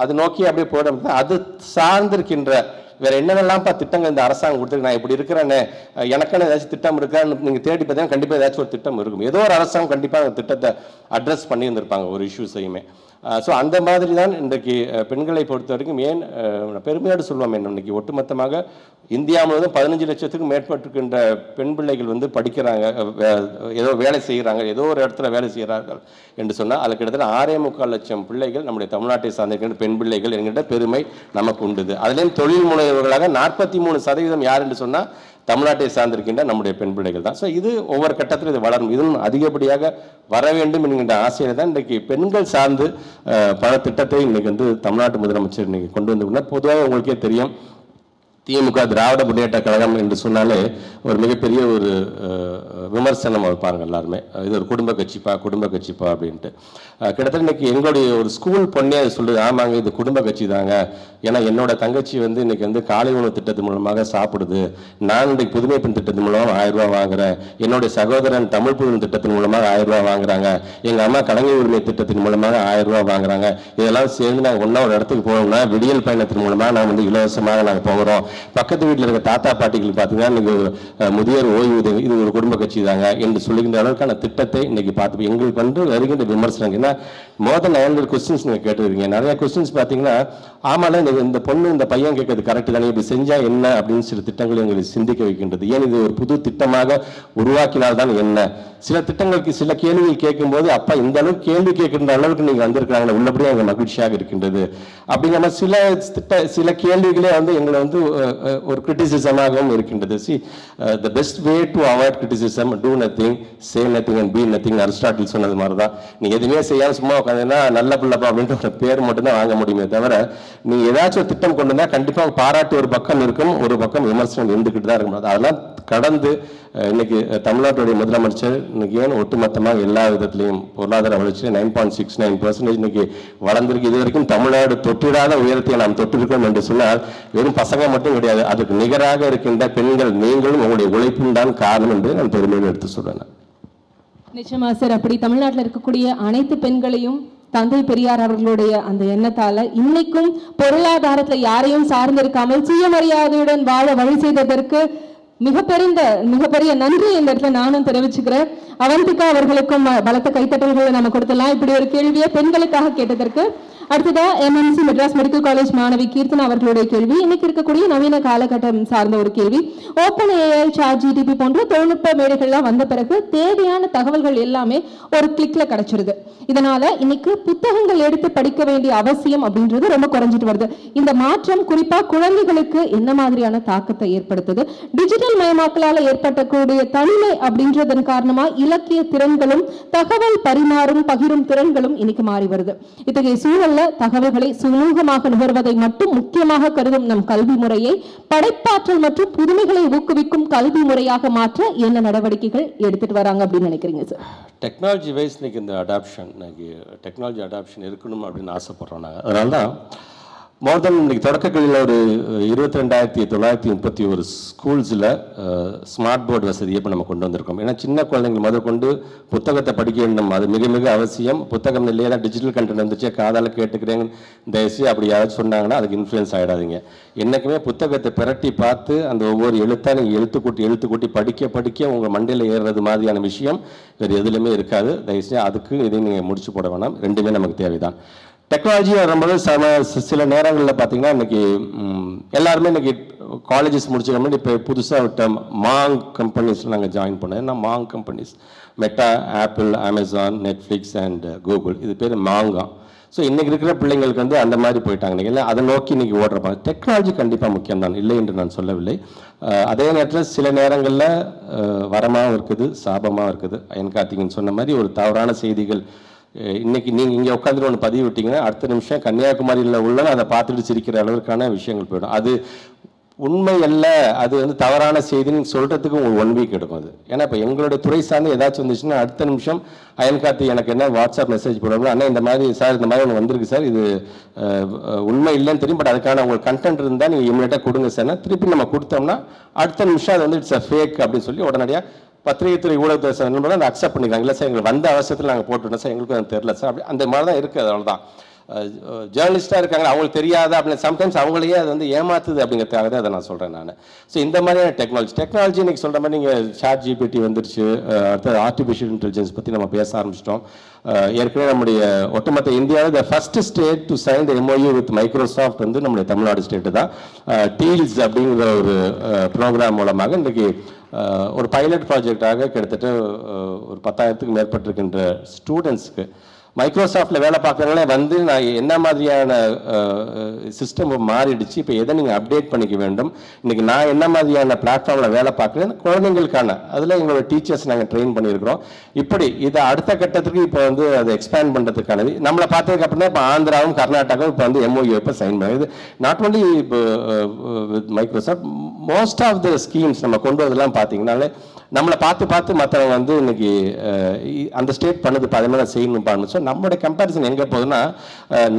அது நோக்கி அப்படியே போயிடும். அது சார்ந்திருக்கின்ற வேற என்னென்னலாம்ப்பா திட்டங்கள் இந்த அரசாங்கம் கொடுத்துருக்கு, நான் இப்படி இருக்கிறேன்னு எனக்கான ஏதாச்சும் திட்டம் இருக்கான்னு நீங்கள் தேடி பார்த்தீங்கன்னா கண்டிப்பாக ஏதாச்சும் ஒரு திட்டம் இருக்கும். ஏதோ ஒரு அரசாங்கம் கண்டிப்பாக அந்த திட்டத்தை அட்ரஸ் பண்ணி இருந்திருப்பாங்க ஒரு இஷ்யூஸையுமே. ஸோ அந்த மாதிரி தான் இன்றைக்கு பெண்களை பொறுத்த வரைக்கும் ஏன் பெருமையோடு சொல்லுவோம், இன்னைக்கு ஒட்டுமொத்தமாக இந்தியா முழுவதும் 15 லட்சத்துக்கும் மேற்பட்டிருக்கின்ற பெண் பிள்ளைகள் வந்து படிக்கிறாங்க, ஏதோ வேலை செய்கிறாங்க, ஏதோ ஒரு இடத்துல வேலை செய்கிறார்கள் என்று சொன்னால் அதில் கிட்டத்தட்ட 6.25 லட்சம் பிள்ளைகள் நம்முடைய தமிழ்நாட்டை சார்ந்திருக்கின்ற பெண் பிள்ளைகள் என்கின்ற பெருமை நமக்கு உண்டுது. அதிலேயும் தொழில் முனைவர்களாக 43% யார் என்று சொன்னால் தமிழ்நாட்டை சார்ந்திருக்கின்ற நம்முடைய பெண் பிள்ளைகள் தான். ஸோ இது ஒவ்வொரு கட்டத்திலும் இது வளரும், இதுவும் அதிகப்படியாக வர வேண்டும் என்கின்ற ஆசையில் தான் இன்றைக்கு பெண்கள் சார்ந்து பல திட்டத்தை இன்னைக்கு வந்து தமிழ்நாட்டு முதலமைச்சர் இன்னைக்கு கொண்டு வந்து. பொதுவாக உங்களுக்கே தெரியும், திமுக திராவிட முன்னேற்ற கழகம் என்று சொன்னாலே ஒரு மிகப்பெரிய ஒரு விமர்சனம் வைப்பாங்க எல்லாருமே, இது ஒரு குடும்ப கட்சிப்பா அப்படின்ட்டு. கிட்டத்தட்ட இன்னைக்கு எங்களுடைய ஒரு ஸ்கூல் பொண்ணே சொல்லுது, ஆமாங்க இது குடும்ப கட்சி தாங்க, ஏன்னா என்னோட தங்கச்சி வந்து இன்னைக்கு வந்து காலை உணவு திட்டத்தின் மூலமாக சாப்பிடுது, நான் இன்றைக்கு புதுமை பெண் திட்டத்தின் மூலமாக 1000 ரூபாய் வாங்குறேன், என்னுடைய சகோதரன் தமிழ் புதுமை திட்டத்தின் மூலமாக 1000 ரூபாய் வாங்குறாங்க, எங்க அம்மா கலைஞர் உரிமை திட்டத்தின் மூலமாக 1000 ரூபாய் வாங்குறாங்க, இதெல்லாம் சேர்ந்து நாங்கள் ஒன்றா ஒரு இடத்துக்கு போகணும்னா விடியல் பயணத்தின் மூலமாக நான் வந்து இலவசமாக நாங்கள் போகிறோம், பக்கத்து வீட்டில் இருக்க தாத்தா பாட்டிகளுக்கு பார்த்தீங்கன்னா இன்னைக்கு முதியோர் ஓய்வூதியம், இது ஒரு குடும்ப கட்சி தாங்க என்று சொல்லுகின்ற அளவுக்கான திட்டத்தை இன்னைக்கு பார்த்து எங்களுக்கு வந்து வருகின்ற விமர்சனம். ஏன்னா மோர் தென் 900 கொஸ்டின்ஸ் நீங்கள் கேட்டுருக்கீங்க. நிறைய கொஸ்டின்ஸ் பார்த்தீங்கன்னா ஆமால இந்த பொண்ணு இந்த பையன் கேட்கறது கரெக்ட் தானே, இப்படி செஞ்சா என்ன அப்படின்னு சில திட்டங்களை எங்களுக்கு சிந்திக்க வைக்கின்றது. ஏன் இது ஒரு புது திட்டமாக உருவாக்கினால்தான் என்ன, சில திட்டங்களுக்கு சில கேள்விகள் கேட்கும்போது அப்பா இந்த அளவுக்கு கேள்வி கேட்கின்ற அளவுக்கு நீங்க வந்திருக்கிறாங்க, உள்ளபடியே எங்க மகிழ்ச்சியாக இருக்கின்றது அப்படிங்கிற சில கேள்விகளே வந்து எங்களை வந்து ஒரு கிரிட்டிசிசமாகவும் இருக்கின்றது. the best way to avoid criticism, do nothing, say nothing and be nothing. Aristotle சொன்னது மாதிரி தான், நீ எதுவுமே செய்யாம சும்மா உட்காந்துன்னா நல்ல பிள்ளைப்பா அப்படின்ட்டு ஒரு பேர் மட்டும் தான் வாங்க முடியுமே தவிர, நீ ஏதாச்சும் ஒரு திட்டம் கொண்டு வந்தா கண்டிப்பாக பாராட்டு ஒரு பக்கம் இருக்கும், ஒரு பக்கம் விமர்சனம் இருந்துகிட்டு தான் இருக்கும். அதெல்லாம் கடந்து இன்னைக்கு தமிழ்நாட்டுடைய முதலமைச்சர் இன்னைக்கு ஏன் ஒட்டுமொத்தமாக எல்லா விதத்திலையும் பொருளாதார வளர்ச்சியில் 9.69% இன்னைக்கு வளர்ந்திருக்கு. இது வரைக்கும் தமிழ்நாடு தொற்றிடாத உயரத்தை நாம் தொட்டிருக்கோம் என்று சொன்னால் வெறும் பசங்க மட்டும் கிடையாது, அதுக்கு நிகராக இருக்கின்ற பெண்கள் நீங்களும் உங்களுடைய உழைப்பும் தான் காரணம் என்று நான் பெருமையோடு எடுத்து சொல்றேன். நிச்சயமா சார், அப்படி தமிழ்நாட்டில் இருக்கக்கூடிய அனைத்து பெண்களையும் தந்தை பெரியார் அவர்களுடைய அந்த எண்ணத்தால இன்னைக்கும் பொருளாதாரத்துல யாரையும் சார்ந்திருக்காமல் சுயமரியாதையுடன் வாழ வழி செய்ததற்கு மிகப்பெரிய நன்றி இந்த இடத்துல நானும் தெரிவிச்சுக்கிறேன். அவந்திகா அவர்களுக்கும் பலத்த கைத்தட்டல்களை நம்ம கொடுத்தலாம். இப்படி ஒரு கேள்வியை பெண்களுக்காக கேட்டதற்கு அடுத்ததா MMC மெட்ராஸ் மெடிக்கல் காலேஜ் மாணவி கீர்த்தனா அவர்களுடைய கேள்வி. இன்னைக்கு இருக்கக்கூடிய நவீன காலகட்டம் சார்ந்த ஒரு கேள்வி. ஓப்பன் AI, ChatGPT போன்ற தொழில்நுட்ப மேடைகள்லாம் வந்த பிறகு தேவையான தகவல்கள் எல்லாமே ஒரு கிளிக்ல கிடைச்சிருது. இதனால இன்னைக்கு புத்தகங்கள் எடுத்து படிக்க வேண்டிய அவசியம் அப்படின்றது ரொம்ப குறைஞ்சிட்டு வருது. இந்த மாற்றம் குறிப்பா குழந்தைகளுக்கு என்ன மாதிரியான தாக்கத்தை ஏற்படுத்துது? டிஜிட்டல் மயமாக்கலால ஏற்பட்டக்கூடிய தனிமை அப்படின்றதன் காரணமா இலக்கிய திறன்களும் தகவல் பகிரும் திறன்களும் இன்னைக்கு மாறி வருது. இத்தகைய சூழல்ல தகவல்களை சுமூகமாக நுகர்வதை மட்டும் முக்கியமாக கருதும் நம் கல்வி முறையை படைப்பாற்றல் மற்றும் புதுமைகளை ஊக்குவிக்கும் கல்வி முறையாக மாற்ற என்ன நடவடிக்கைகள் எடுத்துட்டு வராங்க அப்படின்னு நினைக்கிறீங்க சார்? டெக்னாலஜி வைஸ் இன்னைக்கு இந்த அடாப்ஷன் டெக்னாலஜி அடாப்ஷன் இருக்கணும் அப்படின்னு ஆசைப்படுறோம் நாங்கள். அதனால தான் மோர் தென் இன்னைக்கு தொடக்க கல்வியில் ஒரு 22,931 ஸ்கூல்ஸில் ஸ்மார்ட் போர்டு வசதியை இப்போ நம்ம கொண்டு வந்திருக்கோம். ஏன்னா சின்ன குழந்தைங்கள் முதல் கொண்டு புத்தகத்தை படிக்க வேண்டும், அது மிக மிக அவசியம். புத்தகம் இல்லையா டிஜிட்டல் கண்டென்ட் வந்துச்சு காதால் கேட்டுக்கிறேங்க தயவுசெய்து அப்படி யாராவது சொன்னாங்கன்னா அதுக்கு இன்ஃப்ளூயன்ஸ் ஆகிடாதீங்க. என்றைக்குமே புத்தகத்தை பிரட்டி பார்த்து அந்த ஒவ்வொரு எழுத்தாக நீங்கள் எழுத்து கூட்டி படிக்க உங்கள் மண்டையில் ஏறுறது மாதிரியான விஷயம் வேறு எதுலையுமே இருக்காது. தயவுசெய்து அதுக்கு இதையும் நீங்கள் முடிச்சு போட வேணாம். ரெண்டுமே நமக்கு தேவைதான். டெக்னாலஜி வரும்போது சில நேரங்களில் பார்த்தீங்கன்னா இன்றைக்கி எல்லாருமே இன்றைக்கி காலேஜஸ் முடிச்சுக்கணும். இப்போ புதுசாக விட்ட மாங் கம்பெனிஸில் நாங்கள் ஜாயின் பண்ணோம். ஏன்னா MAANG companies Meta, Apple, Amazon, Netflix and Google, இது பேர் மாங்கா. ஸோ இன்றைக்கி இருக்கிற பிள்ளைங்களுக்கு வந்து அந்த மாதிரி போயிட்டாங்க. இன்றைக்கி அதை நோக்கி இன்றைக்கி ஓடுறப்பாங்க. டெக்னாலஜி கண்டிப்பாக முக்கியம் தான், இல்லை என்று நான் சொல்லவில்லை. அதே நேரத்தில் சில நேரங்களில் வரமாகவும் இருக்குது, சாபமாகவும் இருக்குது. கார்த்திகேயன் சொன்ன மாதிரி ஒரு தவறான செய்திகள் இன்னைக்கு நீங்கள் இங்கே உட்காந்துட்டு ஒன்று பதிவு விட்டீங்கன்னா அடுத்த நிமிஷம் கன்னியாகுமரியில் உள்ள அதை பார்த்துட்டு சிரிக்கிற அளவுக்கான விஷயங்கள் போயிடும். அது உண்மை அல்ல, அது வந்து தவறான செய்தின்னு சொல்கிறதுக்கு உங்களுக்கு 1 வீக் எடுக்கும். அது ஏன்னா இப்போ எங்களுடைய துறை சார்ந்து ஏதாச்சும் வந்துச்சுன்னா அடுத்த நிமிஷம் கார்த்தி எனக்கு என்ன வாட்ஸ்அப் மெசேஜ் போடுவோம், ஆனால் இந்த மாதிரி சார் இந்த மாதிரி ஒன்று வந்திருக்கு சார், இது உண்மை இல்லைன்னு தெரியும், பட் அதுக்கான உங்களுக்கு கண்டென்ட் இருந்தால் நீங்கள் இமீடியட்டாக கொடுங்க சார்னா திருப்பி நம்ம கொடுத்தோம்னா அடுத்த நிமிஷம் அது வந்து இட்ஸ் அ ஃபேக் அப்படின்னு சொல்லி உடனடியாக பத்திரிகை துறை ஊடகத்தை சார் அதை அக்செப்ட் பண்ணிக்கிறாங்க. இல்லை சார் எங்களுக்கு வந்த அவசியத்தில் நாங்கள் போட்டுவிட்டோம் சார், எங்களுக்கும் அது தெரியல சார், அப்படி அந்த மாதிரி தான் இருக்குது. அவ்வளோதான். ஜேர்னலிஸ்டாக இருக்காங்க, அவங்களுக்கு தெரியாதா அப்படின்னு சம்டைம்ஸ் அவங்களையே அது வந்து ஏமாத்துது அப்படிங்கிறதுக்காக தான் அதை நான் சொல்கிறேன் நான். ஸோ இந்த மாதிரியான டெக்னாலஜி இன்றைக்கி சொல்கிற மாதிரி நீங்கள் ChatGPT வந்துருச்சு, அடுத்தது ஆர்டிஃபிஷியல் இன்டெலிஜென்ஸ் பற்றி நம்ம பேச ஆரம்பிச்சிட்டோம். ஏற்கனவே நம்முடைய ஒட்டுமொத்த இந்தியாவில் the first state to sign the MOU with Microsoft வந்து நம்முடைய தமிழ்நாடு ஸ்டேட்டு தான். டீல்ஸ் அப்படிங்கிற ஒரு ப்ரோக்ராம் மூலமாக இன்றைக்கி ஒரு பைலட் ப்ராஜெக்டாக கிட்டத்தட்ட ஒரு 10,000க்கும் மேற்பட்டிருக்கின்ற ஸ்டூடெண்ட்ஸ்க்கு மைக்ரோசாஃப்டில் வேலை பார்க்குறவங்களே வந்து நான் என்ன மாதிரியான சிஸ்டம் மாறிடுச்சு, இப்போ எதை நீங்கள் அப்டேட் பண்ணிக்க வேண்டும், இன்றைக்கி நான் என்ன மாதிரியான பிளாட்ஃபார்மில் வேலை பார்க்குறேன் குழந்தைங்களுக்கான அதில் எங்களோட டீச்சர்ஸ் நாங்கள் ட்ரெயின் பண்ணியிருக்கிறோம். இப்படி இதை அடுத்த கட்டத்துக்கு இப்போ வந்து அதை எக்ஸ்பேண்ட் பண்ணுறதுக்கானது நம்மளை பார்த்ததுக்கு அப்புறம் தான் இப்போ ஆந்திராவும் கர்நாடகாவும் இப்போ வந்து MOU இப்போ சைன் பண்ணுது. நாட் ஒன்லி இப்போ with Microsoft, most of the schemes நம்ம கொண்டு வரதெல்லாம் பார்த்தீங்கன்னாலே நம்மளை பார்த்து மற்றவங்க வந்து இன்னைக்கு அந்த ஸ்டேட் பண்ணுது அதே மாதிரி செய்யணும் பாருங்க. ஸோ நம்மளோட கம்பேரிசன் எங்கே போகுதுன்னா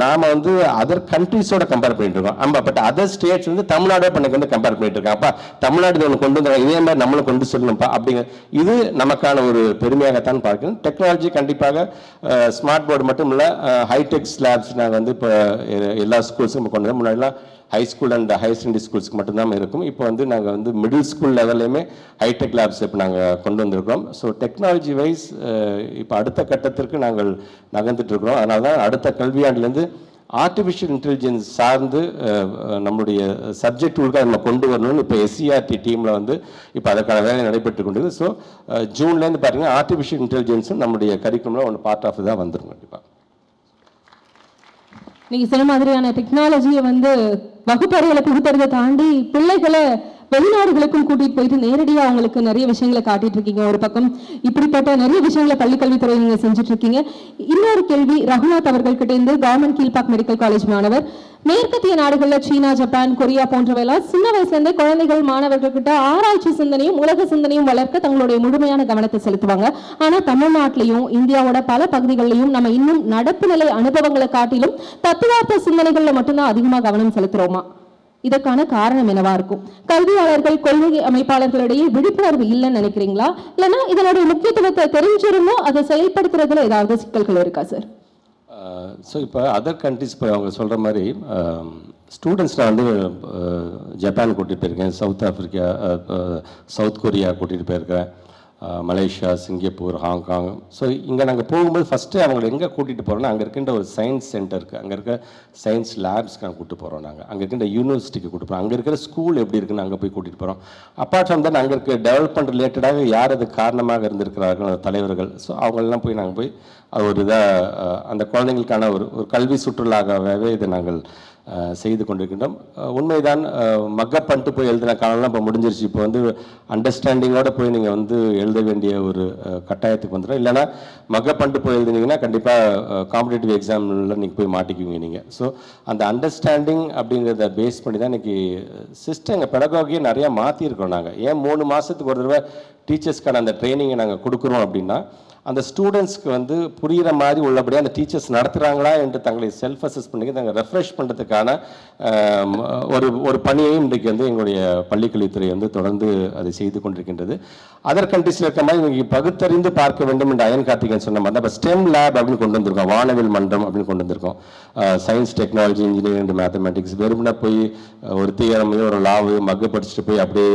நாம் வந்து அதர் கண்ட்ரிஸோட கம்பேர் பண்ணிட்டு இருக்கோம். ஆமாம், பட் அதர் ஸ்டேட்ஸ் வந்து தமிழ்நாடோட பண்ணக்கு வந்து கம்பேர் பண்ணிட்டு இருக்கோம். அப்பா தமிழ்நாடு ஒன்று கொண்டு வந்து இதே மாதிரி நம்மளும் கொண்டு சொல்லணும்ப்பா அப்படிங்க. இது நமக்கான ஒரு பெருமையாகத்தான் பார்க்கணும். டெக்னாலஜி கண்டிப்பாக ஸ்மார்ட் போர்டு மட்டும் இல்லை, ஹைடெக் லேப்ஸ் நாங்கள் வந்து இப்போ எல்லா ஸ்கூல்ஸும் கொண்டு வந்து முன்னாடிலாம் high school and higher secondary ஸ்கூல்ஸ்க்கு மட்டும்தான் இருக்கும். இப்போ வந்து நாங்கள் வந்து மிடில் ஸ்கூல் லெவல்லையுமே ஹைடெக் லேப்ஸ் இப்போ நாங்கள் கொண்டு வந்திருக்கிறோம். ஸோ டெக்னாலஜி வைஸ் இப்போ அடுத்த கட்டத்திற்கு நாங்கள் நகர்ந்துட்டுருக்கிறோம். அதனால தான் அடுத்த கல்வியாண்டிலேருந்து ஆர்டிஃபிஷியல் இன்டெலிஜென்ஸ் சார்ந்து நம்மளுடைய சப்ஜெக்ட் உள்ள நம்ம கொண்டு வரணும்னு இப்போ SCRT டீமில் வந்து இப்போ அதற்கான வேலை நடைபெற்று கொண்டது. ஸோ ஜூன்லேருந்து பார்த்தீங்கன்னா ஆர்டிஃபிஷியல் இன்டெலிஜென்ஸும் நம்முடைய கரிக்குலமில் ஒன்று பார்ட் ஆஃப் தான் வந்துடும் கண்டிப்பாக. நீங்க சொன்ன மாதிரியான டெக்னாலஜியை வந்து வகுப்பறையில புகுத்துறதை தாண்டி பிள்ளைகளை வெளிநாடுகளுக்கும் கூட்டிட்டு போயிட்டு நேரடியாக அவங்களுக்கு நிறைய விஷயங்களை காட்டிட்டு இருக்கீங்க. ஒரு பக்கம் இப்படிப்பட்ட நிறைய விஷயங்களை பள்ளிக்கல்வித்துறை நீங்க செஞ்சுட்டு இருக்கீங்க. இன்னொரு கேள்வி ரகுநாத் அவர்கள்கிட்ட இருந்து, கவர்மெண்ட் கீழ்பாக் மெடிக்கல் காலேஜ் மாணவர். மேற்கத்திய நாடுகள்ல சீனா, ஜப்பான், கொரியா போன்றவையெல்லாம் சின்ன வயசுல இருந்தே குழந்தைகள் மாணவர்கள் கிட்ட ஆராய்ச்சி சிந்தனையும் உலக சிந்தனையும் வளர்க்க தங்களுடைய முழுமையான கவனத்தை செலுத்துவாங்க. ஆனா தமிழ்நாட்டிலையும் இந்தியாவோட பல பகுதிகளிலையும் நம்ம இன்னும் நடப்பு நிலை அனுபவங்களை காட்டிலும் தத்துவார்த்த சிந்தனைகள்ல மட்டும்தான் அதிகமா கவனம் செலுத்துறோமா? இதற்கான காரணம் என்னவா இருக்கும்? கல்வியாளர்கள், கொள்கை அமைப்பாளர்களிடையே விழிப்புணர்வு இல்லைன்னு நினைக்கிறீங்களா? இல்லைன்னா இதனுடைய முக்கியத்துவத்தை தெரிஞ்சிருந்தோம் அதை செயல்படுத்துறதுல ஏதாவது சிக்கல்கள் இருக்கா சார்? ஸோ இப்போ அதர் கண்ட்ரிஸ் இப்போ அவங்க சொல்கிற மாதிரி ஸ்டூடெண்ட்ஸ் நான் வந்து ஜப்பான் கூட்டிகிட்டு போயிருக்கேன், சவுத் ஆஃப்ரிக்கா, சவுத் கொரியா கூட்டிகிட்டு போயிருக்கேன், மலேசியா, சிங்கப்பூர், ஹாங்காங். ஸோ இங்கே நாங்கள் போகும்போது ஃபஸ்ட்டு அவங்களை எங்கே கூட்டிகிட்டு போகிறோன்னா, அங்கே இருக்கின்ற ஒரு சயின்ஸ் சென்டருக்கு, அங்கே இருக்க சயின்ஸ் லேப்ஸ்க்கு நாங்கள் கூப்பிட்டு போகிறோம். நாங்கள் அங்கே இருக்கின்ற யூனிவர்சிட்டிக்கு கூப்பிட்டு போகிறோம். அங்கே இருக்கிற ஸ்கூல் எப்படி இருக்குன்னு அங்கே போய் கூட்டிகிட்டு போகிறோம். அப்பார்ட் ஃப்ரம் தட் அங்கே இருக்க டெவலப்மெண்ட் ரிலேட்டடாக யார் அது காரணமாக இருந்திருக்கிறார்கள் அந்த தலைவர்கள், ஸோ அவங்களெல்லாம் போய் நாங்கள் போய் அது ஒரு இதாக அந்த குழந்தைங்களுக்கான ஒரு கல்வி சுற்றுலாகவே இதை நாங்கள் செய்து கொண்டிருக்கின்றோம். உண்மைதான், மக்கப் பண்ணிட்டு போய் எழுதின காலம்லாம் இப்போ முடிஞ்சிருச்சு. இப்போ வந்து அண்டர்ஸ்டாண்டிங்கோடு போய் நீங்கள் வந்து எழுத வேண்டிய ஒரு கட்டாயத்துக்கு வந்துடும். இல்லைனா மக்கப் பண்ணிட்டு போய் எழுதுனீங்கன்னா கண்டிப்பாக காம்படிட்டிவ் எக்ஸாமில் நீங்கள் போய் மாட்டிக்குவீங்க நீங்கள். ஸோ அந்த அண்டர்ஸ்டாண்டிங் அப்படிங்கிறத பேஸ் பண்ணி தான் இன்றைக்கி சிஸ்டம் எங்கள் பெடகாகியை நிறையா மாற்றிருக்கோம். நாங்கள் ஏன் 3 மாதத்துக்கு ஒரு தடவை டீச்சர்ஸ்க்கான அந்த ட்ரைனிங்கை நாங்கள் கொடுக்குறோம் அப்படின்னா, அந்த ஸ்டூடெண்ட்ஸ்க்கு வந்து புரிகிற மாதிரி உள்ளபடியாக அந்த டீச்சர்ஸ் நடத்துகிறாங்களா என்று தங்களை செல்ஃப் அசஸ் பண்ணி நாங்கள் ரெஃப்ரெஷ் பண்ணுறதுக்கான ஒரு பணியையும் இன்றைக்கு வந்து எங்களுடைய பள்ளிக்கல்வித்துறை வந்து தொடர்ந்து அதை செய்து கொண்டிருக்கின்றது. அதர் கண்ட்ரீஸில் இருக்க மாதிரி இன்றைக்கி பகுத்தறிந்து பார்க்க வேண்டும் என்று அயன் கார்த்திகேயன் சொன்ன மாதிரி இப்போ ஸ்டெம் லேப் அப்படின்னு கொண்டு வந்திருக்கோம், வானவில் மன்றம் அப்படின்னு கொண்டு வந்திருக்கோம். Science, technology, engineering and mathematics வெறும்னா போய் ஒரு தியரமையோ ஒரு லாவையோ மக்கு படிச்சுட்டு போய் அப்படியே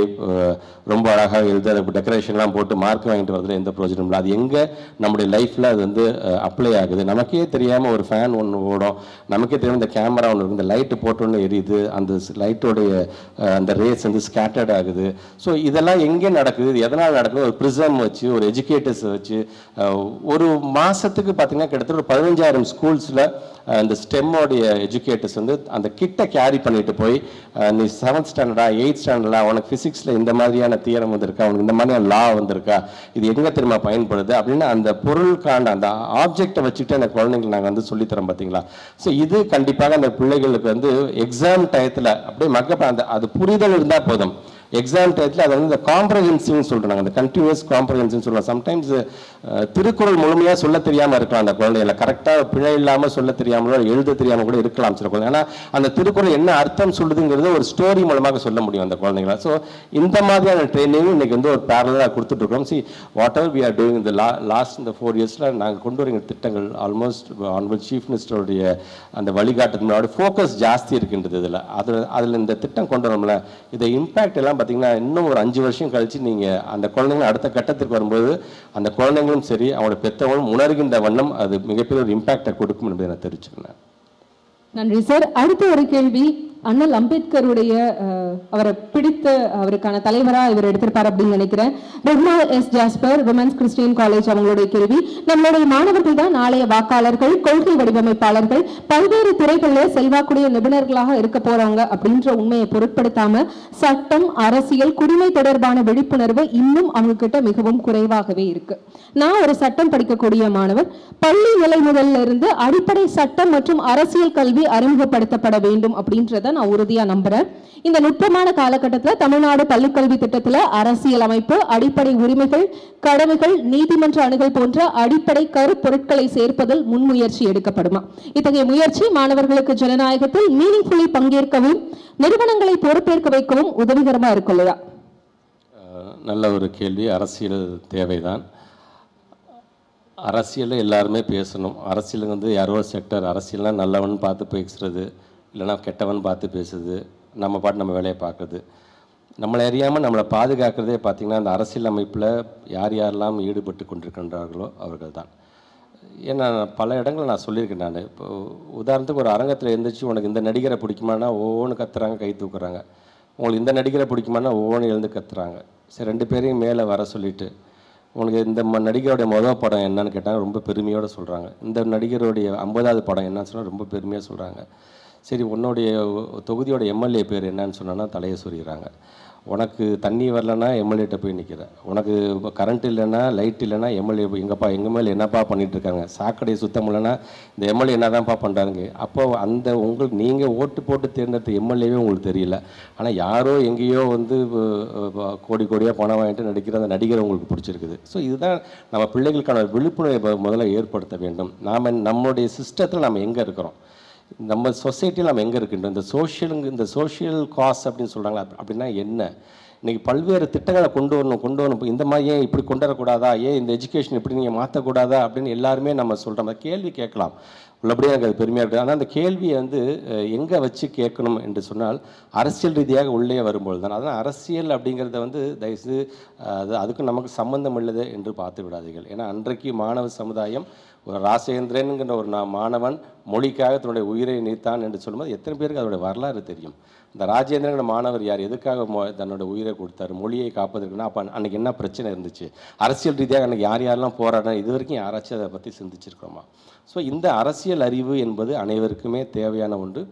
ரொம்ப அழகாக எழுத அதை டெக்கரேஷன்லாம் போட்டு மார்க் வாங்கிட்டு வரதுல எந்த ப்ரோஜனம் இல்லை. அது எங்கே நம்முடைய லைஃப்பில் அது வந்து அப்ளை ஆகுது, நமக்கே தெரியாமல் ஒரு ஃபேன் ஒன்று ஓடும், நமக்கே தெரியாமல் இந்த கேமரா ஒன்று இருக்குது, இந்த லைட்டு போட்டோன்னு எரியுது, அந்த லைட்டோடைய அந்த ரேஸ் வந்து ஸ்கேட்டர்ட் ஆகுது. ஸோ இதெல்லாம் எங்கே நடக்குது, இது எதனால் நடக்குது, ஒரு ப்ரிசம் வச்சு ஒரு எஜுகேட்டர்ஸ் வச்சு ஒரு மாதத்துக்கு பார்த்திங்கன்னா கிட்டத்தட்ட ஒரு 15,000 ஸ்கூல்ஸில் இந்த ஸ்டெம்மோடைய எஜுகேட்டர்ஸ் வந்து அந்த கிட்ட கேரி பண்ணிட்டு போய் நீ 7th ஸ்டாண்டர்டா 8th ஸ்டாண்டர்டா உனக்கு ஃபிசிக்ஸில் இந்த மாதிரியான தியரம் வந்திருக்கா, உனக்கு இந்த மாதிரியான லா வந்திருக்கா, இது எங்கே திரும்ப பயன்படுது அப்படின்னு அந்த பொருளுக்கான அந்த ஆப்ஜெக்டை வச்சுட்டு அந்த குழந்தைங்களுக்கு நாங்கள் வந்து சொல்லித்தரோம் பார்த்தீங்களா. ஸோ இது கண்டிப்பாக அந்த பிள்ளைகளுக்கு வந்து எக்ஸாம் டயத்தில் அப்படியே மக்கப் அது புரிதல் இருந்தால் போதும். எக்ஸாம் டயத்தில் அதை வந்து இந்த காம்ப்ரஹென்சிவ்னு சொல்கிறாங்க, அந்த கண்டினியூஸ் காம்ப்ரஹென்சிவ்னு சொல்லலாம். சம்டைம்ஸ் திருக்குறள் முழுமையாக சொல்ல தெரியாமல் இருக்கலாம் அந்த குழந்தைகளை, கரெக்டாக பிழை இல்லாமல் சொல்ல தெரியாமலோ எழுத தெரியாமல் கூட இருக்கலாம் சில குழந்தை. ஆனால் அந்த திருக்குறள் என்ன அர்த்தம் சொல்லுதுங்கிறது ஒரு ஸ்டோரி மூலமாக சொல்ல முடியும் அந்த குழந்தைங்களா. ஸோ இந்த மாதிரியான ட்ரைனிங் இன்னைக்கு வந்து ஒரு பேரலாக கொடுத்துட்ருக்கோம். See whatever we are doing இந்த லாஸ்ட் இந்த 4 இயர்ஸில் நாங்கள் கொண்டு வர திட்டங்கள் ஆல்மோஸ்ட் ஆனரபிள் சீஃப் மினிஸ்டருடைய அந்த வழிகாட்டுறது முன்னாடி ஃபோக்கஸ் ஜாஸ்தி இருக்கின்றது. அதில் இந்த திட்டம் கொண்டு வரோம்ல, இதை இம்பேக்ட் எல்லாம் பார்த்தீங்கன்னா இன்னும் ஒரு 5 வருஷம் கழிச்சு நீங்கள் அந்த குழந்தைங்க அடுத்த கட்டத்திற்கு வரும்போது அந்த குழந்தைங்களும் சரி அவங்களோட பெற்றவங்களும் உணர்கின்ற வண்ணம் அது மிகப்பெரிய ஒரு இம்பாக்டை கொடுக்கும் என்பதை நான் தெரிவிச்சுக்கிறேன். நன்றி சார். அடுத்த ஒரு கேள்வி, அண்ணல் அம்பேத்கருடைய அவரை பிடித்த அவருக்கான தலைவராக இவர் எடுத்திருப்பார் அப்படின்னு நினைக்கிறேன். Rekna S Jasper women's Christian college அவங்களுடைய கேள்வி, நம்மளுடைய மாணவர்கள் தான் நாளைய வாக்காளர்கள், கொள்கை வடிவமைப்பாளர்கள், பல்வேறு துறைகளில் செல்வாக்குடைய நிபுணர்களாக இருக்க போறவங்க அப்படின்ற உண்மையை பொருட்படுத்தாம சட்டம், அரசியல், குடிமை தொடர்பான விழிப்புணர்வு இன்னும் அவங்க கிட்ட மிகவும் குறைவாகவே இருக்கு. நான் ஒரு சட்டம் படிக்கக்கூடிய மாணவர், பள்ளி நிலை முதல்ல இருந்து அடிப்படை சட்டம் மற்றும் அரசியல் கல்வி அறிமுகப்படுத்தப்பட வேண்டும் அப்படின்றத நான் உறுதியா நம்புறேன். இந்த நுட்பமான காலகட்டத்தில் தமிழ்நாடு பள்ளிக்கல்வி திட்டத்தில் அரசியல் அமைப்பு, அடிப்படை உரிமைகள், கடமைகள், நீதிமன்ற அணுகல் போன்ற அடிப்படை கருப்பொருட்களை சேர்ப்பதில் முன்முயற்சி எடுக்கப்படுமா? இத்தகைய முயற்சி மாணவர்களுக்கு ஜனநாயகத்தில் மீனிங்ஃபுல்லி பங்கேற்கவும் நிறுவனங்களை பொறுப்பேற்க வைக்கவும் உதவிகரமா இருக்கும் இல்லையா? நல்ல ஒரு கேள்வி. அரசியல் தேவைதான். அரசியலில் எல்லாருமே பேசணும். அரசியல் வந்து யாரோ செக்டர், அரசியல்னால் நல்லவன் பார்த்து பேசுறது, இல்லைனா கெட்டவன் பார்த்து பேசுறது, நம்ம பாட்டு நம்ம வேலையை பார்க்குறது. நம்மளை அறியாமல் நம்மளை பாதுகாக்கிறதே பார்த்திங்கன்னா அந்த அரசியல் அமைப்பில் யார் யாரெல்லாம் ஈடுபட்டு கொண்டிருக்கின்றார்களோ அவர்கள் தான். ஏன்னா பல இடங்கள் நான் சொல்லியிருக்கேன். நான் இப்போ உதாரணத்துக்கு ஒரு அரங்கத்தில் எழுந்திரிச்சு உனக்கு இந்த நடிகரை பிடிக்குமானா ஒவ்வொன்று கத்துறாங்க, கை தூக்குறாங்க. உங்களுக்கு இந்த நடிகரை பிடிக்குமானா ஒவ்வொன்று எழுந்து கத்துறாங்க. சரி, 2 பேரையும் மேலே வர சொல்லிவிட்டு உனக்கு இந்த நடிகருடைய மொதல் படம் என்னன்னு கேட்டால் ரொம்ப பெருமையோடு சொல்கிறாங்க. இந்த நடிகருடைய 50வது படம் என்னன்னு சொன்னால் ரொம்ப பெருமையாக சொல்கிறாங்க. சரி, உன்னுடைய தொகுதியோட எம்எல்ஏ பேர் என்னன்னு சொன்னோன்னா தலையை சொல்லிடுறாங்க. உனக்கு தண்ணி வரலன்னா எம்எல்ஏட்ட போய் நிற்கிற, உனக்கு கரண்ட் இல்லைன்னா லைட் இல்லைன்னா எம்எல்ஏ எங்கள் மேலே என்னப்பா பண்ணிகிட்ருக்காங்க, சாக்கடையை சுத்தம் இல்லைன்னா இந்த எம்எல்ஏ என்ன தான்ப்பா பண்ணுறாங்க. அப்போ அந்த உங்களுக்கு நீங்கள் ஓட்டு போட்டு தேர்ந்தெடுத்த எம்எல்ஏவே உங்களுக்கு தெரியல, ஆனால் யாரோ எங்கேயோ வந்து கோடி கோடியாக பணம் வாங்கிட்டு நடிக்கிற அந்த நடிகரை உங்களுக்கு பிடிச்சிருக்குது. ஸோ இதுதான் நம்ம பிள்ளைகளுக்கான விழிப்புணர்வை முதல்ல ஏற்படுத்த வேண்டும். நம்மளுடைய சிஸ்டத்தில் நம்ம எங்கே இருக்கிறோம், நம்ம சொசைட்டியில் நம்ம எங்கே இருக்கின்றோம், இந்த சோஷியல் காஸ் அப்படின்னு சொல்கிறாங்களா, அப்படின்னா என்ன, இன்றைக்கி பல்வேறு திட்டங்களை கொண்டு வரணும். இந்த மாதிரி ஏன் இப்படி கொண்டு வரக்கூடாதா, ஏன் இந்த எஜுகேஷன் இப்படி நீங்கள் மாற்றக்கூடாதா அப்படின்னு எல்லாருமே நம்ம சொல்கிற மாதிரி கேள்வி கேட்கலாம். உள்ளபடியே எனக்கு அது பெருமையாக இருக்குது. ஆனால் அந்த கேள்வியை வந்து எங்கே வச்சு கேட்கணும் என்று சொன்னால் அரசியல் ரீதியாக உள்ளே வரும்போது தான். அதனால் அரசியல் அப்படிங்கிறத வந்து தயவுசெய்து அதுக்கு நமக்கு சம்பந்தம் உள்ளது என்று பார்த்து விடாதீர்கள். ஏன்னா அன்றைக்கு மாணவ சமுதாயம் ஒரு ராசேந்திரன்கிற ஒரு மாணவன் மொழிக்காக தன்னுடைய உயிரை நீத்தான் என்று சொல்லும்போது எத்தனை பேருக்கு அதோடைய வரலாறு தெரியும்? இந்த ராஜேந்திரன் மாணவர் யார், எதுக்காக தன்னோட உயிரை கொடுத்தாரு, மொழியை காப்பதற்குன்னா அப்போ அன்றைக்கி என்ன பிரச்சனை இருந்துச்சு, அரசியல் ரீதியாக அன்றைக்கி யார் யாரெல்லாம் போராடினா இது வரைக்கும் யாராச்சும் அதை பற்றி சிந்திச்சிருக்கிறோமா? ஸோ இந்த அரசியல் அறிவு என்பது அனைவருக்குமே தேவையான ஒன்று.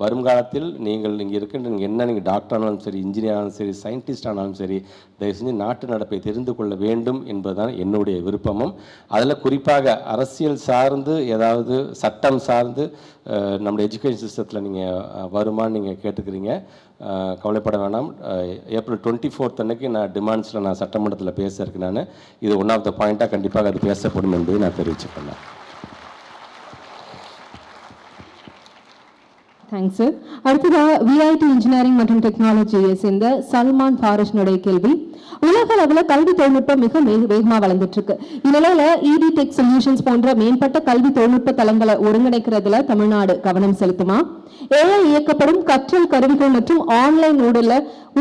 வருங்காலத்தில் நீங்கள் இங்கே இருக்கின்ற நீங்கள் டாக்டர் ஆனாலும் சரி, இன்ஜினியர் ஆனாலும் சரி, சயின்டிஸ்ட் ஆனாலும் சரி, தயவு செஞ்சு நாட்டு நடப்பை தெரிந்து கொள்ள வேண்டும் என்பதுதான் என்னுடைய விருப்பமும். அதில் குறிப்பாக அரசியல் சார்ந்து ஏதாவது சட்டம் சார்ந்து நம்முடைய எஜுகேஷன் சிஸ்டத்தில் நீங்கள் வருமானு நீங்கள் கேட்டுக்கிறீங்க. கவலைப்பட வேணாம். ஏப்ரல் 24 அன்னைக்கு நான் டிமாண்ட்ஸில் நான் சட்டமன்றத்தில் பேச இருக்கேன். நான் இது ஒன் ஆஃப் த பாயிண்ட்டாக கண்டிப்பாக அது பேசப்படும் என்பதை நான் தெரிவிச்சுக்கிறேன். Thanks sir. அடுத்ததாக விஐடி இன்ஜினியரிங் மற்றும் டெக்னாலஜியை சேர்ந்த சல்மான் ஃபாரிஷனுடைய கேள்வி. உலக அளவில் கல்வி தொழில்நுட்பம் மிக வேகமாக வளர்ந்துட்டு இருக்கு. இந்நிலையில இடி டெக் சொல்யூஷன்ஸ் போன்ற மேம்பட்ட கல்வி தொழில்நுட்ப தளங்களை ஒருங்கிணைக்கிறதுல தமிழ்நாடு கவனம் செலுத்துமா? ஏஐ இயக்கப்படும் கற்றல் கருவிகள் மற்றும் ஆன்லைன்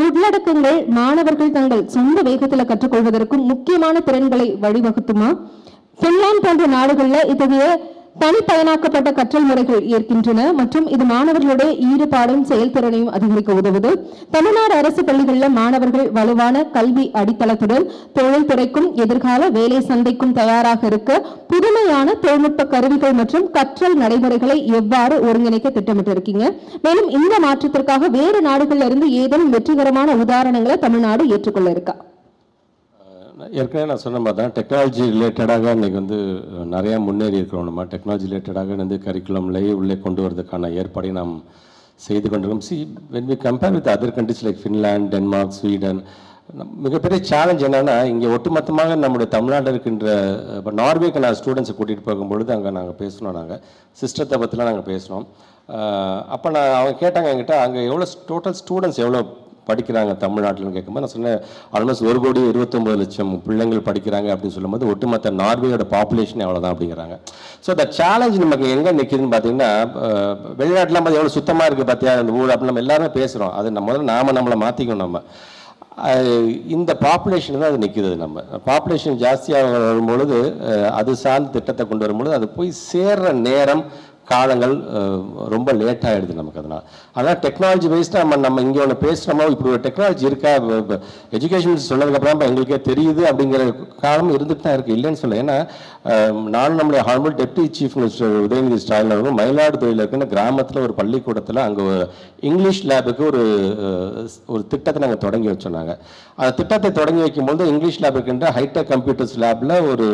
உள்ளடக்கங்கள் மாணவர்கள் தங்கள் சொந்த வேகத்தில் கற்றுக்கொள்வதற்கும் முக்கியமான திறன்களை வழிவகுத்துமா? பின்லாந்து போன்ற நாடுகளில் இத்தகைய தனிப்பயனாக்கப்பட்ட கற்றல் முறைகள் ஏற்கின்றன மற்றும் இது மாணவர்களுடைய ஈடுபாடும் செயல்திறனையும் அதிகரிக்க உதவுது. தமிழ்நாடு அரசு பள்ளிகளில் மாணவர்கள் வலுவான கல்வி அடித்தளத்துடன் தொழில்துறைக்கும் எதிர்கால வேலை சந்தைக்கும் தயாராக இருக்க புதுமையான தொழில்நுட்ப கருவிகள் மற்றும் கற்றல் நடைமுறைகளை எவ்வாறு ஒருங்கிணைக்க திட்டமிட்டிருக்கீங்க? மேலும் இந்த மாற்றத்திற்காக வேறு நாடுகளில் இருந்து ஏதேனும் வெற்றிகரமான உதாரணங்களை தமிழ்நாடு ஏற்றுக்கொள்ள இருக்கா? ஏற்கனவே நான் சொன்ன மாதிரி தான் டெக்னாலஜி ரிலேட்டடாக இன்றைக்கி வந்து நிறையா முன்னேறி இருக்கிறோம். நம்ம டெக்னாலஜி ரிலேட்டடாக வந்து கரிக்குலம்லேயே உள்ளே கொண்டு வரதுக்கான ஏற்பாடை நாம் செய்து கொண்டிருக்கோம். When we compare with other countries like Finland, Denmark, Sweden, மிகப்பெரிய சேலஞ்ச் என்னென்னா இங்கே ஒட்டுமொத்தமாக நம்முடைய தமிழ்நாட்டில் இருக்கின்ற இப்போ நார்வேக்கு நான் ஸ்டூடெண்ட்ஸை கூட்டிகிட்டு போகும்பொழுது அங்கே நாங்கள் பேசினோம், நாங்கள் சிஸ்டத்தை பற்றிலாம் நாங்கள் பேசினோம். அப்போ அவங்க கேட்டாங்க என்கிட்ட அங்கே எவ்வளோ டோட்டல் ஸ்டூடெண்ட்ஸ் எவ்வளோ படிக்கிறாங்க தமிழ்நாட்டில்னு கேட்கும்போது நான் சொன்னேன் ஆல்மோஸ்ட் 1,29,00,000 பிள்ளைங்கள் படிக்கிறாங்க அப்படின்னு சொல்லும்போது ஒட்டுமொத்த நார்வேயோட பாப்புலேஷன் எவ்வளோதான் அப்படிங்கிறாங்க. ஸோ த சேலஞ்ச் நமக்கு எங்கே நிற்கிதுன்னு பார்த்தீங்கன்னா வெளிநாட்டில் பார்த்து எவ்வளோ சுத்தமாக இருக்குது பார்த்தியா அந்த ஊர் அப்படின்னு நம்ம எல்லாருமே பேசுகிறோம். அது முதல்ல நம்மளை மாற்றிக்கணும். நம்ம இந்த பாப்புலேஷன் தான் அது நிற்கிது. நம்ம பாப்புலேஷன் ஜாஸ்தியாக வரும்பொழுது அது சார்ந்த திட்டத்தை கொண்டு வரும்பொழுது அது போய் சேர்ற நேரம் காலங்கள் ரொம்ப லேட் ஆகிடுது நமக்கு. அதனால் டெக்னாலஜி வைஸ்டாக நம்ம இங்கே ஒன்று பேசுகிறோமோ இப்படி ஒரு டெக்னாலஜி இருக்கா எஜுகேஷன் சொன்னதுக்கப்புறம் எங்களுக்கே தெரியுது அப்படிங்கிற காலம் இருந்துட்டு தான் இருக்குது, இல்லைன்னு சொல்ல. ஏன்னா நானும் நம்முடைய honourable deputy chief minister Udhayanidhi Stalin அவர்களும் மயிலாடுதுறையில் இருக்கிற கிராமத்தில் ஒரு பள்ளிக்கூடத்தில் அங்கே இங்கிலீஷ் லேபுக்கு ஒரு திட்டத்தை நாங்கள் தொடங்கி வச்சோன்னாங்க. அந்த திட்டத்தை தொடங்கி வைக்கும்போது இங்கிலீஷ் லேப் இருக்கின்ற ஹைடெக் கம்ப்யூட்டர்ஸ் லேபில் ஒரு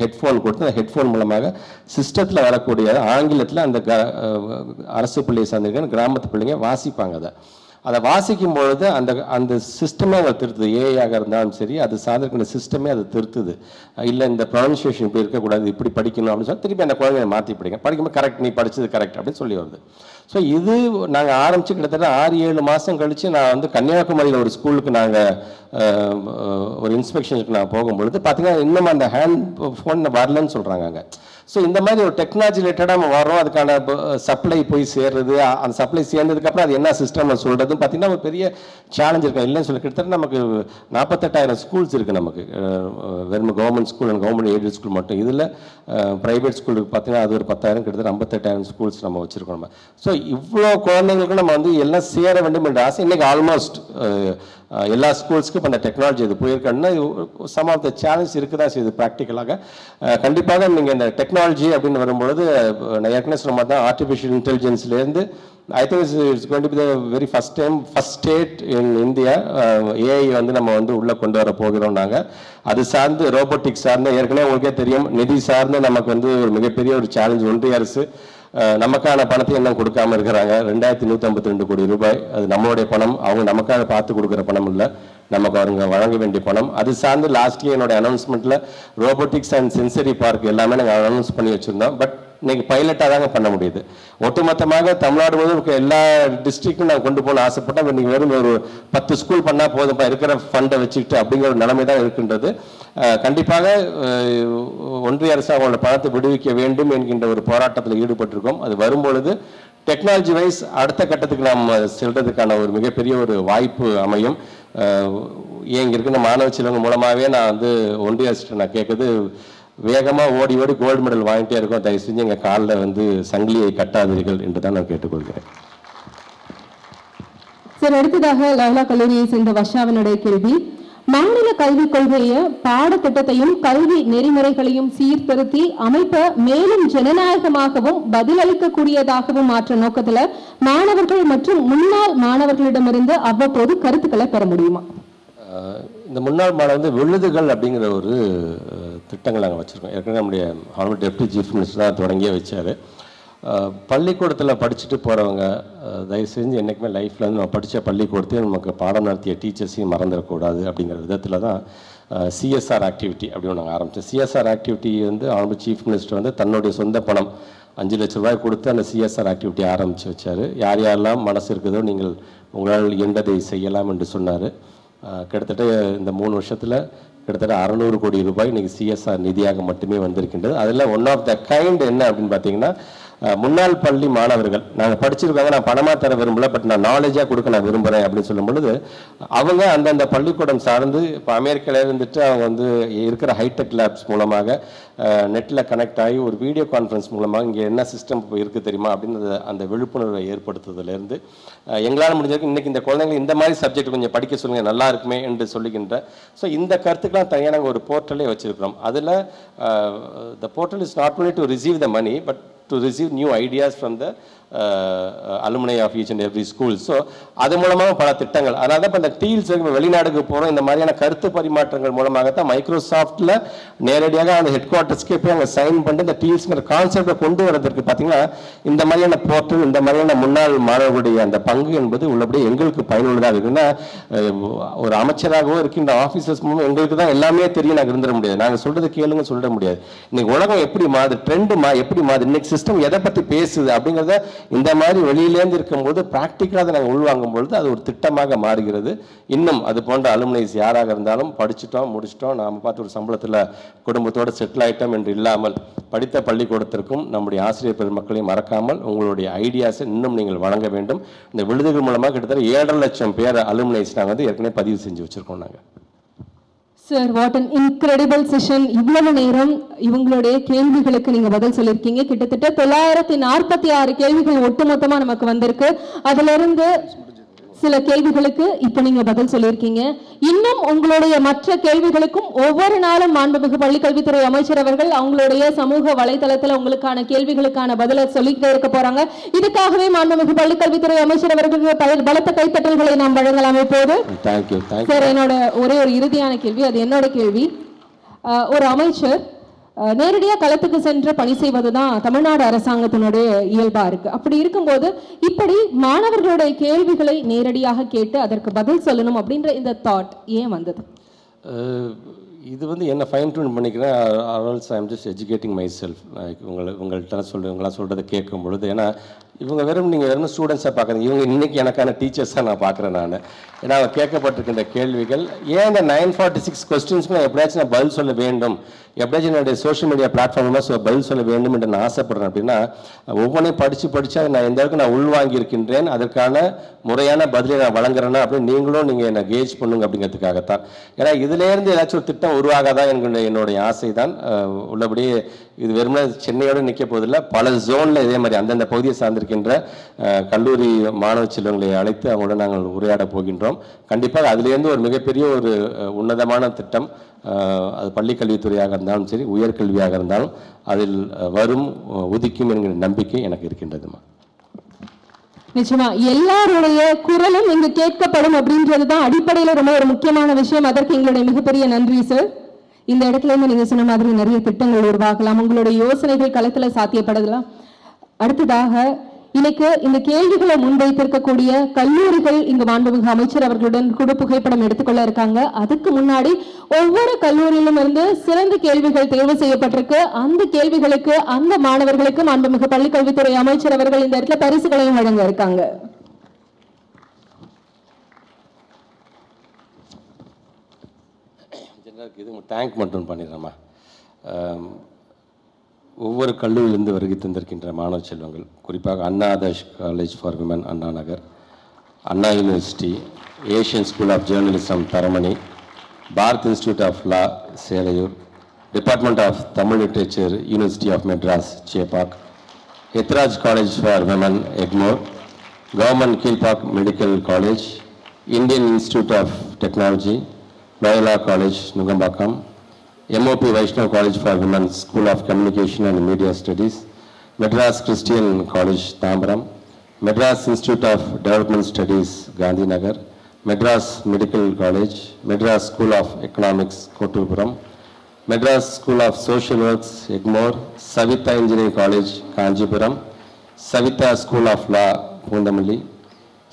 ஹெட்ஃபோன் கொடுத்து அந்த ஹெட்ஃபோன் மூலமாக சிஸ்டத்தில் வரக்கூடிய ஆங்கிலத்தில் அந்த அரசு பள்ளியை சார்ந்திருக்க கிராமத்து பிள்ளைங்க வாசிப்பாங்க. அதை வாசிக்கும் பொழுது அந்த சிஸ்டமே அதை திருத்துது. ஏஐயாக இருந்தாலும் சரி அது சார்ந்திருக்கிற சிஸ்டமே அதை திருத்துது. இல்லை இந்த ப்ரொனன்சியேஷன் இப்படி இருக்கக்கூடாது, இப்படி படிக்கணும் அப்படின்னு சொல்லி திருப்பி அந்த குழந்தைய மாற்றி படிக்கும்போது கரெக்ட், நீ படித்தது கரெக்ட் அப்படின்னு சொல்லி வருது. ஸோ இது நாங்கள் ஆரம்பித்து கிட்டத்தட்ட 6-7 மாதம் கழித்து நான் வந்து கன்னியாகுமரியில் ஒரு ஸ்கூலுக்கு நாங்கள் ஒரு இன்ஸ்பெக்ஷனுக்கு நான் போகும்பொழுது பார்த்தீங்கன்னா இன்னும் அந்த ஹேண்ட் ஃபோன் வரலன்னு சொல்கிறாங்க அங்கே. ஸோ இந்த மாதிரி ஒரு டெக்னாலஜி ரிலேட்டடாக நம்ம வரோம், அதுக்கான சப்ளை போய் சேர்றது, அந்த சப்ளை சேர்ந்ததுக்கப்புறம் அது என்ன சிஸ்டம் சொல்கிறதுன்னு பார்த்தீங்கன்னா ஒரு பெரிய சேலஞ்ச் இருக்கும். இல்லைன்னு சொல்லி கிட்டத்தட்ட நமக்கு 48,000 ஸ்கூல்ஸ் இருக்குது நமக்கு, வெறும் government school and government aided school மட்டும். இதில் ப்ரைவேட் ஸ்கூலுக்கு பார்த்தீங்கன்னா அது ஒரு 10,000, கிட்டத்தட்ட 58,000 ஸ்கூல்ஸ் நம்ம வச்சுருக்கோம் நம்ம. ஸோ இவ்வளோ குழந்தைங்களுக்கு நம்ம வந்து எல்லாம் சேர வேண்டும் என்ற ஆசை. இன்றைக்கி ஆல்மோஸ்ட் எல்லா ஸ்கூல்ஸ்க்கும் இப்போ அந்த டெக்னாலஜி இது போயிருக்கணும்னா சம் ஆஃப் த சேலஞ்ச் இருக்குது தான் செய்யுது ப்ராக்டிக்கலாக. கண்டிப்பாக நீங்கள் இந்த டெக்னாலஜி அப்படின்னு வரும்பொழுது நான் ஏற்கனவே சொன்ன மாதிரி தான் ஆர்டிஃபிஷியல் இன்டெலிஜென்ஸ்லேருந்து I think it's going to be the very first state in India AI வந்து நம்ம வந்து உள்ளே கொண்டு வர போகிறோம். நாங்கள் அது சார்ந்து ரோபோட்டிக்ஸ் சார்ந்த ஏற்கனவே உங்களுக்கே தெரியும் நிதி சார்ந்து நமக்கு வந்து ஒரு மிகப்பெரிய ஒரு சேலஞ்ச். ஒன்றிய அரசு நமக்கான பணத்தை இன்னும் கொடுக்காம இருக்கிறாங்க. 2,152 கோடி ரூபாய். அது நம்மளுடைய பணம், அவங்க நமக்காக பார்த்து கொடுக்குற பணம் இல்லை, நமக்கு அவங்க வழங்க வேண்டிய பணம். அது சார்ந்து லாஸ்ட் இயர் என்னோட அனௌன்ஸ்மெண்ட்டில் ரோபோட்டிக்ஸ் அண்ட் சென்சரி பார்க் எல்லாமே நாங்கள் அனௌன்ஸ் பண்ணி வச்சுருந்தோம். பட் இன்னைக்கு பைலட்டாக தாங்க பண்ண முடியுது. ஒட்டுமொத்தமாக தமிழ்நாடு முழுவதும் எல்லா டிஸ்ட்ரிக்டும் நான் கொண்டு போகணும் ஆசைப்பட்டேன். இன்னைக்கு வெறும் ஒரு 10 ஸ்கூல் பண்ணால் போதும்ப்பா இருக்கிற ஃபண்டை வச்சுக்கிட்டு அப்படிங்கிற ஒரு நிலைமை தான் இருக்கின்றது. கண்டிப்பாக ஒன்றிய அரசு அவங்களோட பணத்தை விடுவிக்க வேண்டும் என்கின்ற ஒரு போராட்டத்தில் ஈடுபட்டிருக்கோம். அது வரும்பொழுது டெக்னாலஜி வைஸ் அடுத்த கட்டத்துக்கு நாம் செல்றதுக்கான ஒரு மிகப்பெரிய ஒரு வாய்ப்பு அமையும். இங்கே இருக்கிற மாணவ செல்வங்க மூலமாகவே நான் வந்து ஒன்றிய அரசு நான் கேட்குறது, வேகமாக ஓடி ஓடி கோல்டு மெடல் வாங்கிட்டே இருக்கோம், தயவு செஞ்சு எங்கள் காலில் வந்து சங்கிலியை கட்டாதீர்கள் என்று தான் நான் கேட்டுக்கொள்கிறேன். சார், அடுத்ததாக லவ்லா கல்லூரியை சேர்ந்த வர்ஷாவினுடைய கேள்வி, மாநில கல்விக் கொள்கையை பாடத்திட்டத்தையும் கல்வி நெறிமுறைகளையும் சீர்திருத்தி அமைப்ப மேலும் ஜனநாயகமாகவும் பதிலளிக்கக்கூடியதாகவும் மாற்ற நோக்கத்துல மாணவர்கள் மற்றும் முன்னாள் மாணவர்களிடமிருந்து அவ்வப்போது கருத்துக்களை பெற முடியுமா? இந்த முன்னாள் மாணவர் விழுதுகள் அப்படிங்கிற ஒரு திட்டங்கள் நாங்கள் வச்சுருக்கோம். ஏற்கனவே நம்முடைய ஹானரபிள் டெப்டி சீஃப் மினிஸ்டர் தான் தொடங்கியே வச்சார். பள்ளிக்கூடத்தில் படிச்சுட்டு போகிறவங்க தயவு செஞ்சு என்றைக்குமே லைஃப்பில் வந்து நம்ம படித்த பள்ளிக்கூடத்தையும் நமக்கு பாடம் நடத்திய டீச்சர்ஸையும் மறந்துடக்கூடாது அப்படிங்கிற விதத்தில் தான் சிஎஸ்ஆர் ஆக்டிவிட்டி அப்படின்னு நாங்கள் ஆரம்பித்தோம். சிஎஸ்ஆர் ஆக்டிவிட்டி வந்து ஹானரபிள் சீஃப் மினிஸ்டர் வந்து தன்னுடைய சொந்த பணம் 5 லட்ச ரூபாய் கொடுத்து அந்த சிஎஸ்ஆர் ஆக்டிவிட்டி ஆரம்பித்து வச்சார். யார் யாரெல்லாம் மனசு இருக்குதோ நீங்கள் உங்களால் இயன்றதை செய்யலாம் என்று சொன்னார். கிட்டத்தட்ட இந்த 3 வருஷத்தில் கிட்டத்தட்ட 600 கோடி ரூபாய் இன்றைக்கி சிஎஸ்ஆர் நிதியாக மட்டுமே வந்திருக்கின்றது. அதில் ஒன் ஆஃப் த கைண்ட் என்ன அப்படின்னு பார்த்தீங்கன்னா, முன்னாள் பள்ளி மாணவர்கள் நாங்கள் படிச்சிருக்காங்க, நான் பணமாக தர விரும்பல, பட் நான் நாலேஜாக கொடுக்க நான் விரும்புகிறேன் அப்படின்னு சொல்லும் பொழுது அவங்க அந்தந்த பள்ளிக்கூடம் சார்ந்து இப்போ அமெரிக்காவில் இருந்துட்டு அவங்க வந்து இருக்கிற ஹைடெக் லேப்ஸ் மூலமாக நெட்டில் கனெக்ட் ஆகி ஒரு வீடியோ கான்ஃபரன்ஸ் மூலமாக இங்கே என்ன சிஸ்டம் இப்போ இருக்குது தெரியுமா அப்படின்னு அந்த விழிப்புணர்வை ஏற்படுத்துறதுலேருந்து எங்களால் முடிஞ்சதுக்கு இன்றைக்கி இந்த குழந்தைங்க இந்த மாதிரி சப்ஜெக்ட் கொஞ்சம் படிக்க சொல்லுங்கள் நல்லா இருக்குமே என்று சொல்லுகின்ற ஸோ இந்த கருத்துக்கெலாம் தனியாக நாங்கள் ஒரு போர்ட்டலே வச்சுருக்கிறோம். அதில் the portal is not only to receive the money but to receive new ideas from the alumni of each and every school. So அது மூலமாக பல திட்டங்கள், அதனால தான் இப்போ இந்த டீல்ஸ் வெளிநாடுக்கு போகிறோம், இந்த மாதிரியான கருத்து பரிமாற்றங்கள் மூலமாகத்தான் மைக்ரோசாஃப்டில் நேரடியாக அந்த ஹெட் குவார்ட்டர்ஸ்க்கே போய் அங்கே சைன் பண்ணிட்டு இந்த டீல்ஸுங்கிற கான்செப்டை கொண்டு வரதற்கு பார்த்தீங்கன்னா இந்த மாதிரியான போர்ட்டல், இந்த மாதிரியான முன்னாள் மாணவர்களுடைய அந்த பங்கு என்பது உள்ளபடியே எங்களுக்கு பயனுள்ளதாக இருக்குன்னா, ஒரு அமைச்சராகவோ இருக்கின்ற ஆஃபீஸர்ஸ் மூலம் எங்களுக்கு தான் எல்லாமே தெரியும் நாங்கள் இருந்துட முடியாது, நாங்கள் சொல்கிறது கேளுங்க சொல்லிட முடியாது. இன்னைக்கு உலகம் எப்படி மாறுது, ட்ரெண்டு எப்படி மாறுது, இன்னைக்கு சிஸ்டம் எதை பற்றி பேசுது அப்படிங்கிறத இந்த மாதிரி வெளியிலேருந்து இருக்கும்போது ப்ராக்டிக்கலாக அதை நாங்கள் உள்வாங்கும் பொழுது அது ஒரு திட்டமாக மாறுகிறது. இன்னும் அது போன்ற அலுமினைஸ் யாராக இருந்தாலும் படிச்சுட்டோம் முடிச்சிட்டோம் நாம் பார்த்து ஒரு சம்பளத்தில் குடும்பத்தோடு செட்டில் ஆகிட்டோம் என்று இல்லாமல் படித்த பள்ளிக்கூடத்திற்கும் நம்முடைய ஆசிரியர் பெருமக்களையும் மறக்காமல் உங்களுடைய ஐடியாஸை இன்னும் நீங்கள் வழங்க வேண்டும். இந்த விழுதுகள் மூலமாக கிட்டத்தட்ட 7.5 லட்சம் பேர் அலுமினைஸ் நாங்கள் வந்து ஏற்கனவே பதிவு செஞ்சு வச்சுருக்கோம். நாங்கள் sir, what an incredible session. இவ்வளவு நேரம் இவங்களுடைய கேள்விகளுக்கு நீங்க பதில் சொல்லியிருக்கீங்க. கிட்டத்தட்ட 946 கேள்விகள் ஒட்டுமொத்தமா நமக்கு வந்திருக்கு. அதுல இருந்து சில கேள்விகளுக்கு இப்ப நீங்க பதில் சொல்லியிருக்கீங்க. இன்னும் உங்களுடைய மற்ற கேள்விகளுக்கும் ஒவ்வொரு நாளும் மாண்புமிகு பள்ளிக்கல்வித்துறை அமைச்சர் அவர்கள் அவங்களுடைய சமூக வலைதளத்துல உங்களுக்கான கேள்விகளுக்கான பதிலை சொல்லிக்கிட்டே இருக்க போறாங்க. இதுக்காகவே மாண்புமிகு பள்ளிக்கல்வித்துறை அமைச்சர் அவர்களுக்கு பலத்த கைத்தட்டல்களை நாம் வழங்கலாம். இப்போது சார், என்னோட ஒரே ஒரு இறுதியான கேள்வி, அது என்னோட கேள்வி. ஒரு அமைச்சர் நேரடியாக களத்துக்கு சென்று பணி செய்வதுதான் தமிழ்நாடு அரசாங்கத்தினுடைய இயல்பா இருக்கு. அப்படி இருக்கும்போது இப்படி மாணவர்களுடைய கேள்விகளை நேரடியாக கேட்டு அதற்கு பதில் சொல்லணும் அப்படின்ற இந்த தாட் ஏன் வந்தது? இது வந்து என்ன ஃபைன் டியூன் பண்ணிக்கிறேன். Also I am just educating my self. உங்கள்கிட்ட இவங்களாம் சொல்கிறத கேட்கும் பொழுது, ஏன்னா இவங்க நீங்கள் வெறும் ஸ்டூடெண்ட்ஸாக பார்க்குறீங்க, இவங்க இன்றைக்கி எனக்கான டீச்சர்ஸாக நான் பார்க்குறேன். நான் ஏன்னா அவங்க கேட்கப்பட்டிருக்கின்ற கேள்விகள் ஏன் இந்த 946 கொஸ்டின்ஸ்க்கு நான் எப்படியாச்சும் நான் பதில் சொல்ல வேண்டும், எப்படியாச்சும் என்னுடைய சோஷியல் மீடியா பிளாட்ஃபார்மாக பதில் சொல்ல வேண்டும் என்று நான் ஆசைப்படுறேன். அப்படின்னா ஒவ்வொன்றையும் படித்து நான் எந்த அளவுக்கு நான் உள்வாங்கியிருக்கின்றேன், அதற்கான முறையான பதிலை நான் வழங்குறேன்னா அப்படின்னு நீங்கள் என்னை கேஜ் பண்ணுங்க அப்படிங்கிறதுக்காகத்தான். ஏன்னா இதுலேருந்து ஏதாச்சும் ஒரு திட்டம் உருவாகாதான் என்னுடைய ஆசை தான். உள்ளபடியே இது வெறுமனே சென்னையோடு நிற்க போதில்லை, பல ஜோனில் இதே மாதிரி அந்தந்த பகுதியை சார்ந்திருக்கின்ற கல்லூரி மாணவ செல்வங்களை அழைத்து அவங்களோட நாங்கள் உரையாட போகின்றோம். கண்டிப்பாக அதுலேருந்து ஒரு மிகப்பெரிய ஒரு உன்னதமான திட்டம், அது பள்ளிக்கல்வித்துறையாக இருந்தாலும் சரி, உயர்கல்வியாக இருந்தாலும் அதில் வரும் உதிக்கும் என்கிற நம்பிக்கை எனக்கு இருக்கின்றதுமா. நிச்சயமா எல்லாருடைய குரலும் இங்கு கேட்கப்படும் அப்படின்றதுதான் அடிப்படையில் ரொம்ப ஒரு முக்கியமான விஷயம். அதற்கு எங்களுடைய மிகப்பெரிய நன்றி சார். இந்த இடத்துல இருந்து நீங்க சொன்ன மாதிரி நிறைய திட்டங்கள் உருவாகலாம், உங்களுடைய யோசனைகள் களத்துல சாத்தியப்படலாம். அடுத்ததாக இன்னைக்கு இந்த கேள்விகளை முன்வைத்திருக்கக்கூடிய கல்லூரிகள் இங்கு மாண்புமிகு அமைச்சர் அவர்களுடன் கூட புகைப்படம் எடுத்துக்கொள்ள இருக்காங்க. அதுக்கு முன்னாடி ஒவ்வொரு கல்லூரியிலும் இருந்து சிறந்த கேள்விகள் தேர்வு செய்யப்பட்டிருக்கு. அந்த கேள்விகளுக்கு அந்த மாணவர்களுக்கு மாண்புமிகு பள்ளிக்கல்வித்துறை அமைச்சர் அவர்கள் இந்த இடத்துல பரிசுகளையும் வழங்க இருக்காங்க. இது டேங்க் மட்டும் பண்ணிடுறேம்மா. ஒவ்வொரு கல்லூரியிலிருந்து வருகை தந்திருக்கின்ற மாணவ செல்வங்கள், குறிப்பாக Anna Adarsh college for women Anna Nagar, Anna university, Asian school of journalism Taramani, Bharat institute of law Selaiyur, department of Tamil literature university of Madras Chepauk, Ethiraj college for women Egmore, government Kilpauk medical college, Indian institute of technology, Loyola College, Nugambakam, MOP Vaishnav College for Women, School of Communication and Media Studies, Madras Christian College, Tambaram, Madras Institute of Development Studies, Gandhinagar, Madras Medical College, Madras School of Economics, Kottuppuram, Madras School of Social Works, Egmore, Savitha Engineering College, Kanjipuram, Savitha School of Law, Pundamalli,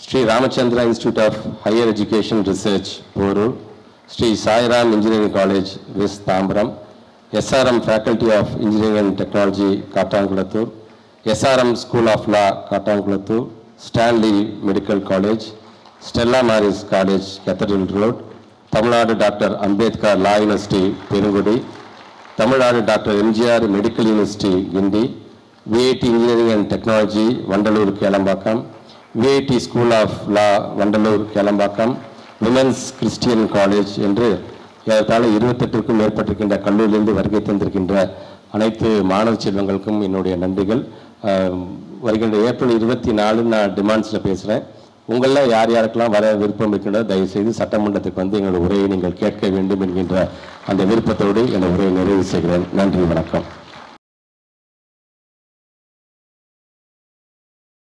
Sri Ramachandra Institute of Higher Education Research, Porur, Sri Sairam Engineering College, West Tambaram, SRM Faculty of Engineering and Technology, Kattangulattur, SRM School of Law, Kattangulattur, Stanley Medical College, Stella Maris College, Cathedral Road, Tamil Nadu Dr. Ambedkar Law University, Perungudi, Tamil Nadu Dr. MGR Medical University, Gindi, VIT Engineering and Technology, Vandalur, Kelambakam, VIT School of Law, Vandalur, Kelambakam, women's Christian college என்று ஏறத்தாழ 28க்கும் மேற்பட்டிருக்கின்ற கல்லூரியிலிருந்து வருகை தந்திருக்கின்ற அனைத்து மாணவ செல்வங்களுக்கும் என்னுடைய நன்றிகள். வருகின்ற April 24 நான் டிமாண்ட்ஸில் பேசுகிறேன். உங்களில் யார் யாருக்கெல்லாம் வர விருப்பம் இருக்கின்றோ தயவுசெய்து சட்டமன்றத்துக்கு வந்து எங்களோட உரையை நீங்கள் கேட்க வேண்டும் என்கின்ற அந்த விருப்பத்தோடு என்னோட உரையை நிறைவு செய்கிறேன். நன்றி, வணக்கம்.